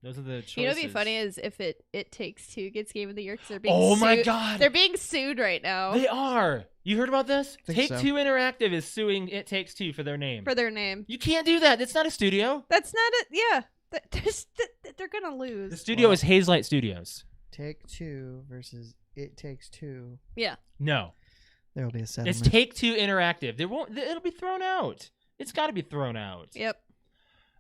those are the choices. You know what'd be funny is if it Takes Two gets Game of the Year because they're being Oh my sued- god. they're being sued right now They are. You heard about this? Think Take so. Two Interactive is suing It Takes Two for their name. for their name. You can't do that. It's not a studio. That's not it. Yeah, they're gonna lose. The studio Well- is Hazelight Studios. Take Two versus It Takes Two. Yeah. No. There will be a It's settlement. Take Two Interactive. It'll be thrown out. It's got to be thrown out. Yep.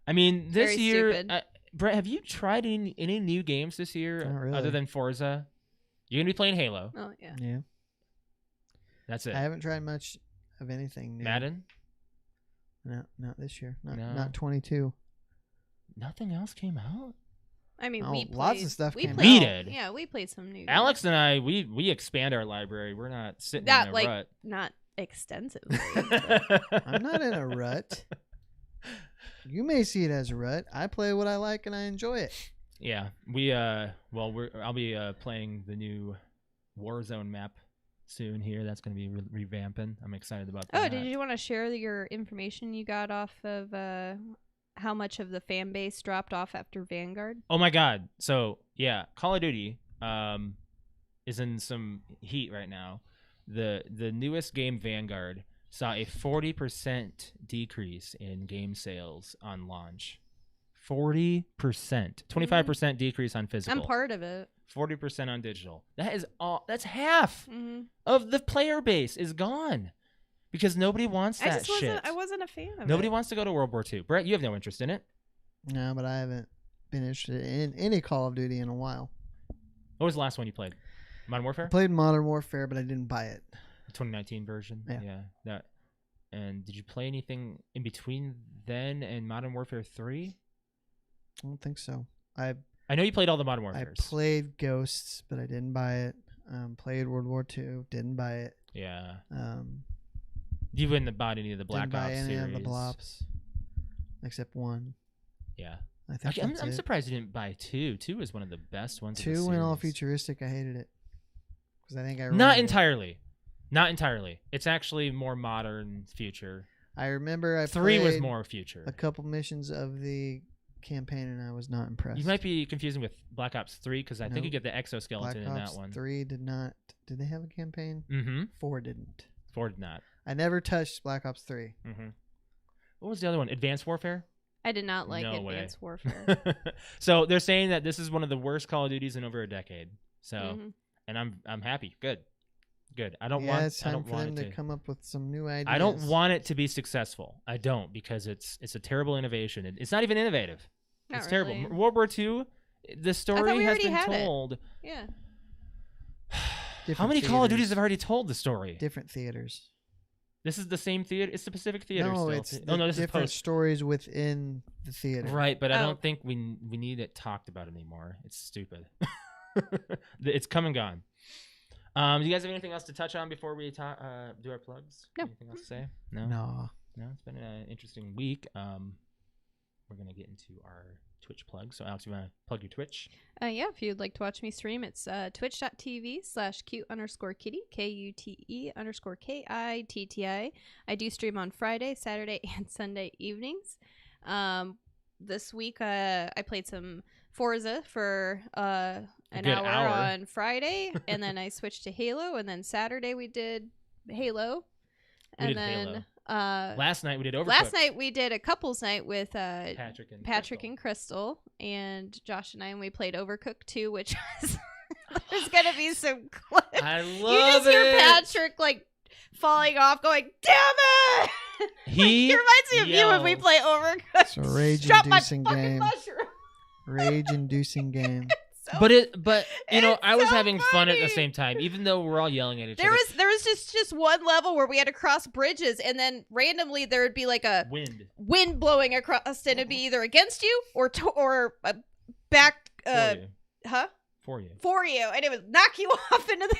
I mean, this Very year, stupid. Brett, have you tried any new games this year Not really. other than Forza? You're gonna be playing Halo. Oh yeah. Yeah. That's it. I haven't tried much of anything new. Madden. No, not this year. No. Not 22. Nothing else came out. I mean, Oh, we played, lots of stuff we came played, out. We did. Yeah, we played some new. Alex and I, we expand our library. We're not sitting Not in a like rut. not extensively. I'm not in a rut. You may see it as a rut. I play what I like and I enjoy it. Yeah, I'll be playing the new Warzone map soon here. That's going to be revamping. I'm excited about that. Oh, did you want to share your information you got off of how much of the fan base dropped off after Vanguard? Oh my god. So, yeah, Call of Duty is in some heat right now. The newest game, Vanguard, saw a 40% decrease in game sales on launch. 40%. 25% decrease on physical. I'm part of it. 40% on digital. That's half Mm-hmm. of the player base is gone. Because nobody wants that shit. I wasn't a fan of Nobody it. wants to go to World War II. Brett, you have no interest in it. No, but I haven't been interested in any Call of Duty in a while. What was the last one you played? Modern I Warfare? played Modern Warfare, but I didn't buy it. The 2019 version. Yeah. That. And did you play anything in between then and Modern Warfare 3? I don't think so. I know you played all the Modern I Warfares. played Ghosts, but I didn't buy it. Played World War II, didn't buy it. Yeah. You wouldn't have bought any of the Black didn't buy Ops any series. of the Blops, except one. Yeah. I think Actually, I'm surprised you didn't buy 2. 2 was one of the best ones. 2 went all futuristic. I hated it because I think I Not ruined it. entirely. Not entirely. It's actually more modern future. I remember 3 was played more future. a couple missions of the campaign and I was not impressed. You might be confusing with Black Ops 3 because I think you get the exoskeleton Black in Ops that one. 3 did not. Did they have a campaign? Mm-hmm. 4 didn't. 4 did not. I never touched Black Ops 3. Mm-hmm. What was the other one? Advanced Warfare? I did not like No Advanced way. Warfare. So they're saying that this is one of the worst Call of Duties in over a decade. So, Mhm. and I'm happy. Good. I don't Yeah, want. it's I time don't for want them it to come up with some new ideas. I don't want it to be successful. I don't because it's a terrible innovation. It's not even innovative. Not It's really. terrible. World War II, the story we has already been had it. told. Yeah. How many Call of theaters. Duties have already told the story? Different theaters. This is the same theater. It's the Pacific Theater. No, still. it's Oh no, this is different post. stories within the theater. Right, but I Oh. don't think we need it talked about anymore. It's stupid. It's come and gone. Do you guys have anything else to touch on before we do our plugs? No. Anything else to say? No. No. It's been an interesting week. We're gonna get into our Twitch plug. So Alex, you wanna plug your Twitch? Yeah, if you'd like to watch me stream, it's twitch.tv/cute_kitty, KUTE_KITTI. I do stream on Friday, Saturday, and Sunday evenings. This week, I played some Forza for an good hour hour. on Friday, and then I switched to Halo, and then Saturday we did Halo. We And did then Halo. Last night we did Overcooked. last night we did a couples night with Patrick and Crystal and Josh and we played Overcooked 2, which was there's gonna be some clips. I You love just hear it. Patrick like falling off, going, "Damn it!" He It reminds me of you when we yells. play Overcooked. It's a rage Drop my inducing fucking game. mushroom. Rage-inducing game. So But you know, It's I was so having fun at the funny. same time, even though we're all yelling at each there other. was just one level where we had to cross bridges, and then randomly there would be like a wind blowing across, and it'd be either against you or back. For you. For you, and it would knock you off into the.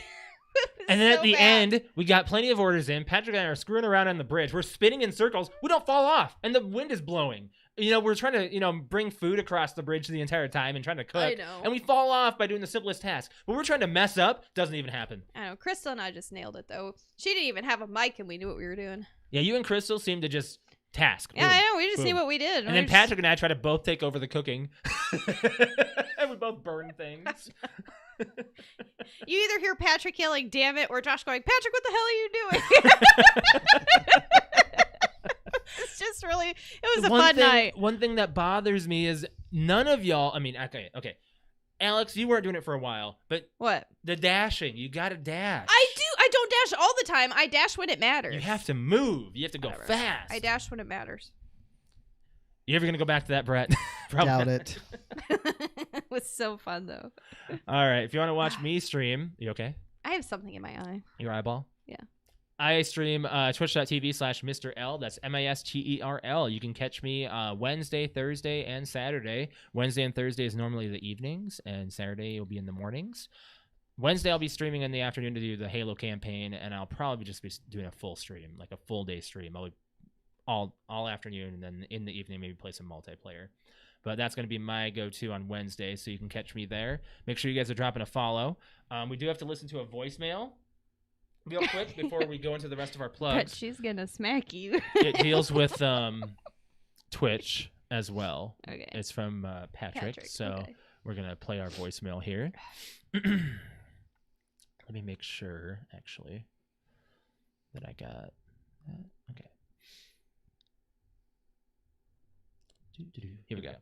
And then so at the bad. end, we got plenty of orders in. Patrick and I are screwing around on the bridge. We're spinning in circles. We don't fall off, and the wind is blowing. You know, we're trying to, bring food across the bridge the entire time and trying to cook. I know. And we fall off by doing the simplest task. But we're trying to mess up. Doesn't even happen. I know. Crystal and I just nailed it, though. She didn't even have a mic, and we knew what we were doing. Yeah, you and Crystal seem to just task. Yeah, Boom. I know. We just Boom. knew what we did. And then Patrick and I try to both take over the cooking. And we both burn things. You either hear Patrick yelling, "Damn it," or Josh going, "Patrick, what the hell are you doing?" It's just really, it was a fun night. One thing that bothers me is none of y'all, okay. Alex, you weren't doing it for a while, but What? the dashing, you gotta dash. I do. I don't dash all the time. I dash when it matters. You have to move. You have to go Whatever. fast. I dash when it matters. You ever gonna go back to that, Brett? Probably Doubt not. it. It was so fun, though. All right, if you want to watch me stream, you okay? I have something in my eye. Your eyeball? Yeah. I stream twitch.tv/Mr. L. That's MASTERL. You can catch me Wednesday, Thursday, and Saturday. Wednesday and Thursday is normally the evenings, and Saturday will be in the mornings. Wednesday, I'll be streaming in the afternoon to do the Halo campaign, and I'll probably just be doing a full stream, like a full day stream. I'll be all afternoon, and then in the evening, maybe play some multiplayer. But that's going to be my go-to on Wednesday, so you can catch me there. Make sure you guys are dropping a follow. We do have to listen to a voicemail real quick before we go into the rest of our But plugs. she's gonna smack you. It deals with Twitch as well. Okay. It's from Patrick, so okay. we're going to play our voicemail here. Let me make sure, actually, that I got that. Okay. Here we go.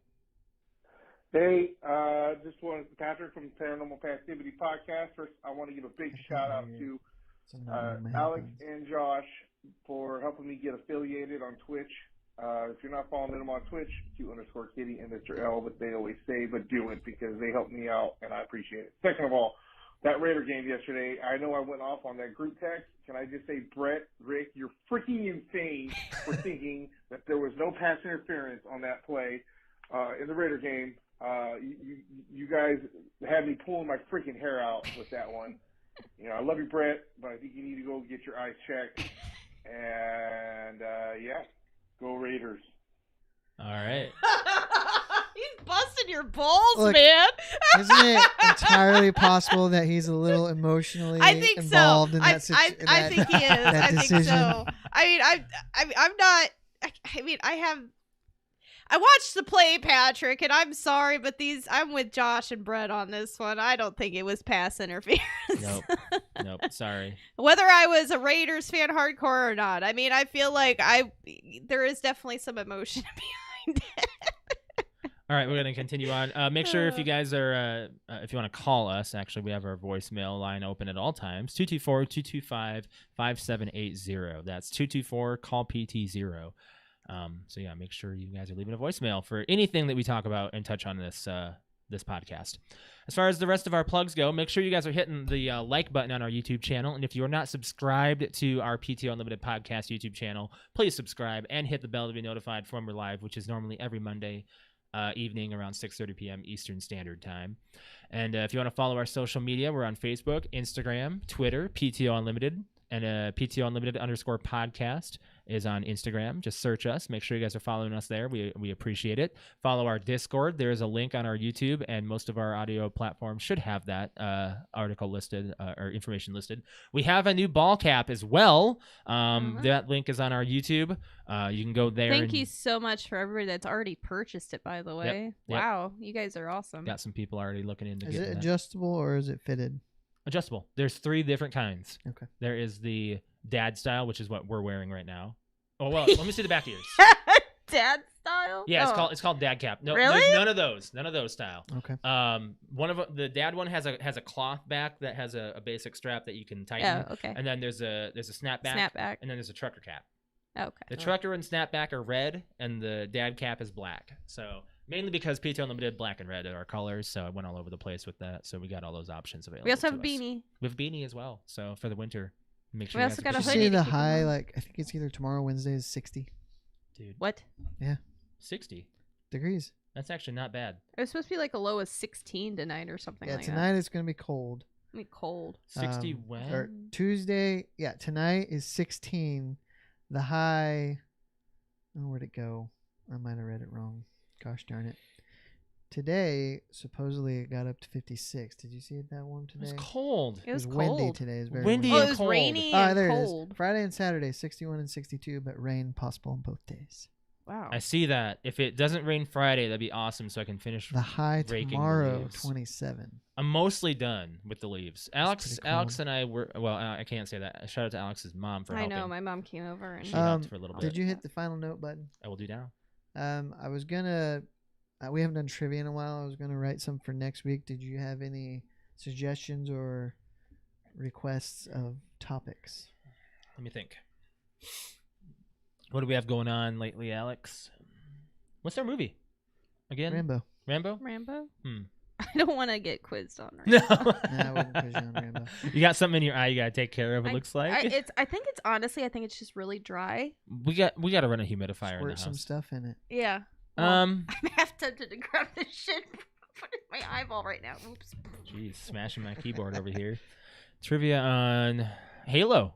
Hey, Patrick from Paranormal Passivity Podcast. First, I want to give a big shout out to Alex and Josh for helping me get affiliated on Twitch. If you're not following them on Twitch, Q_Kitty and Mr. L, but they always say, but do it because they helped me out and I appreciate it. Second of all, that Raider game yesterday, I know I went off on that group text can I just say, Brett, Rick, you're freaking insane for thinking that there was no pass interference on that play in the Raider game. You guys had me pulling my freaking hair out with that one. You know, I love you, Brett, but I think you need to go get your eyes checked. And, yeah, go Raiders. All right. He's busting your balls, Look, man. Isn't it entirely possible that he's a little emotionally involved in that situation? I think he is. I decision? think so. I mean, I'm not. I mean, I watched the play, Patrick, and I'm sorry, but I'm with Josh and Brett on this one. I don't think it was pass interference. Nope. Sorry. Whether I was a Raiders fan hardcore or not, I mean, I feel like there is definitely some emotion behind it. All right, we're going to continue on. Make sure if you guys are, if you want to call us, actually, we have our voicemail line open at all times, 224-225-5780. That's 224-CALL-PT0. So, yeah, make sure you guys are leaving a voicemail for anything that we talk about and touch on this podcast. As far as the rest of our plugs go, make sure you guys are hitting the like button on our YouTube channel. And if you're not subscribed to our PTO Unlimited podcast YouTube channel, please subscribe and hit the bell to be notified when we're live, which is normally every Monday evening around 6:30 p.m. Eastern Standard Time. And if you want to follow our social media, we're on Facebook, Instagram, Twitter, PTO Unlimited, and PTO Unlimited _ podcast is on Instagram. Just search us. Make sure you guys are following us there. We appreciate it. Follow our Discord. There is a link on our YouTube, and most of our audio platforms should have that article listed or information listed. We have a new ball cap as well. That link is on our YouTube. You can go there. Thank you so much for everybody that's already purchased it, by the way. Yep. Wow, you guys are awesome. Got some people already looking into Is getting it that. adjustable or is it fitted? Adjustable. There's 3 different kinds. Okay. There is the dad style, which is what we're wearing right now. Oh well, let me see the back ears. Dad style? Yeah, it's called dad cap. No, really? There's none of those style. Okay. One of the dad one has a cloth back that has a basic strap that you can tighten. Oh, okay. And then there's a snapback. Snapback. And then there's a trucker cap. Okay. The trucker and snapback are red, and the dad cap is black. So mainly because PTO Unlimited black and red are our colors, so I went all over the place with that. So we got all those options available. We also have a to us. beanie. We have a beanie as well. So for the winter, make sure We you also guys got a Did you hoodie see to the keep them high? warm. Like I think it's either tomorrow, Wednesday is 60 dude. What? 60. degrees. That's actually not bad. It was supposed to be like a low of 16 tonight or something Yeah, like tonight it's gonna be cold. that. I mean, cold. 60 when? Or Tuesday, yeah, tonight is 16. The high. Oh, where'd it go? I might have read it wrong. Gosh darn it. Today, supposedly it got up to 56. Did you see it that warm It today? was cold. It was windy cold. today. It's very Windy Oh, and it was cold. rainy Ah, and there cold. it is. Friday and Saturday, 61 and 62, but rain possible on both days. Wow. I see that. If it doesn't rain Friday, that'd be awesome so I can finish The high raking the tomorrow, leaves. 27. I'm mostly done with the leaves. Alex pretty cold. and I were, well, I can't say that. Shout out to Alex's mom for I helping. know. My mom came over and She helped for a little bit. Did you hit the final note button? I will do now. I was gonna. We haven't done trivia in a while. I was gonna write some for next week. Did you have any suggestions or requests of topics? Let me think. What do we have going on lately, Alex? What's our movie? Again? Rambo. Rambo? Rambo? Hmm. I don't want to get quizzed on No. Rambo. Nah, I wouldn't quiz you on Rambo. You got something in your eye you gotta take care of. It looks like. I think it's honestly, I think it's just really dry. we got to run a humidifier in Squirt the some house. stuff in it. Yeah. Um. I'm half tempted to grab this shit. Put it in my eyeball right now. Oops. Jeez, smashing my keyboard over here. Trivia on Halo,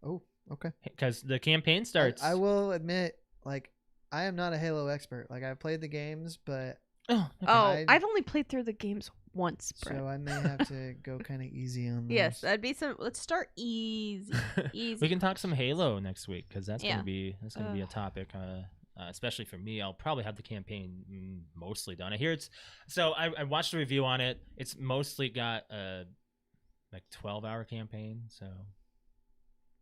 Oh, okay. because the campaign starts. I will admit, like, I am not a Halo expert. Like, I've played the games, but Oh, okay. I- I've only played through the games once, Brett. so I may have to go kind of easy on those. Yes, that'd be some. Let's start easy. Easy. We can talk some Halo next week because that's Yeah. gonna be a topic. Especially for me, I'll probably have the campaign mostly done. I hear it's so. I watched a review on it. It's mostly got a 12-hour campaign. So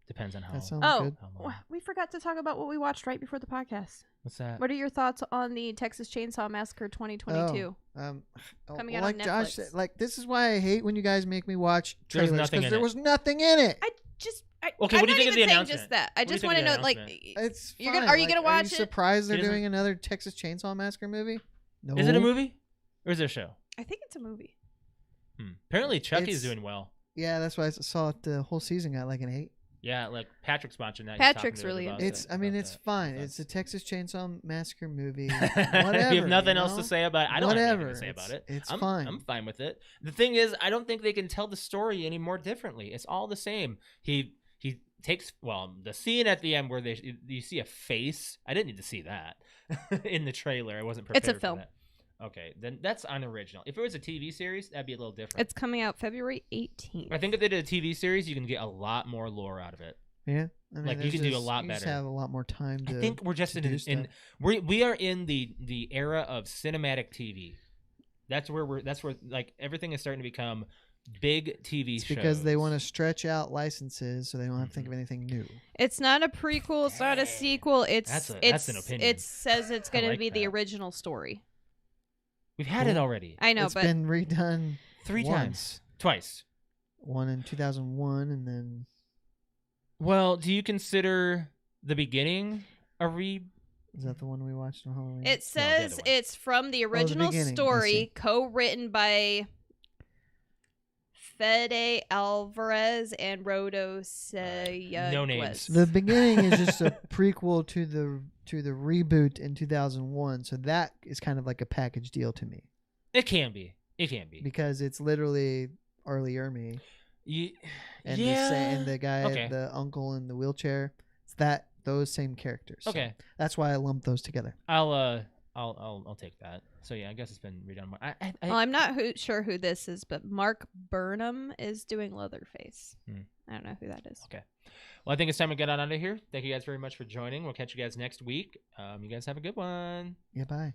depends on how. That sounds Oh, good. how long. we forgot to talk about what we watched right before the podcast. What's that? What are your thoughts on the Texas Chainsaw Massacre 2022? Coming out like on Josh Netflix. said, like this is why I hate when you guys make me watch There's trailers nothing because in there it. was nothing in it. Okay, I'm what do you not think of even the saying announcement? just that. I What do you just think want of to the know, like, announcement? It's you're fine. gonna, are you Like, gonna watch Are you it? surprised they're It isn't- doing another Texas Chainsaw Massacre movie? No. Is it a movie or is it a show? I think it's a movie. Apparently, Chucky's It's- doing well. Yeah, that's why I saw it. The whole season got like an 8. Yeah, like Patrick's watching that. Patrick's really into it's. I mean, it's fine. It's a Texas Chainsaw Massacre movie. Whatever. You have nothing else to say about it. I don't have anything to say about it. It's I'm fine. I'm fine with it. The thing is, I don't think they can tell the story any more differently. It's all the same. He takes the scene at the end where you see a face. I didn't need to see that in the trailer. I wasn't prepared. It's a film. For that. Okay, then that's unoriginal. If it was a TV series, that'd be a little different. It's coming out February 18th. I think if they did a TV series, you can get a lot more lore out of it. Yeah, I mean, like you can do a lot you better. Just have a lot more time. I think we're just we are in the era of cinematic TV. That's where like everything is starting to become big TV shows. Because they want to stretch out licenses, so they don't have to think of anything new. It's not a prequel. It's not a sequel. That's an opinion. It says it's going to be the that. original story. We've had it already. I know, it's but been redone twice. One in 2001, and then. Well, do you consider the beginning a re? Is that the one we watched on Halloween? It says it's from the original story, co-written by Fede Alvarez and Rodo Sayegüez. No names. The beginning is just a prequel to the reboot in 2001, so that is kind of like a package deal to me. It can be because it's literally Arlie Ermy. And the guy, the uncle in the wheelchair. It's those same characters. Okay, so that's why I lump those together. I'll take that. So yeah, I guess it's been redone. I'm not sure who this is, but Mark Burnham is doing Leatherface. I don't know who that is. Okay. Well, I think it's time to get on out of here. Thank you guys very much for joining. We'll catch you guys next week. You guys have a good one. Yeah, bye.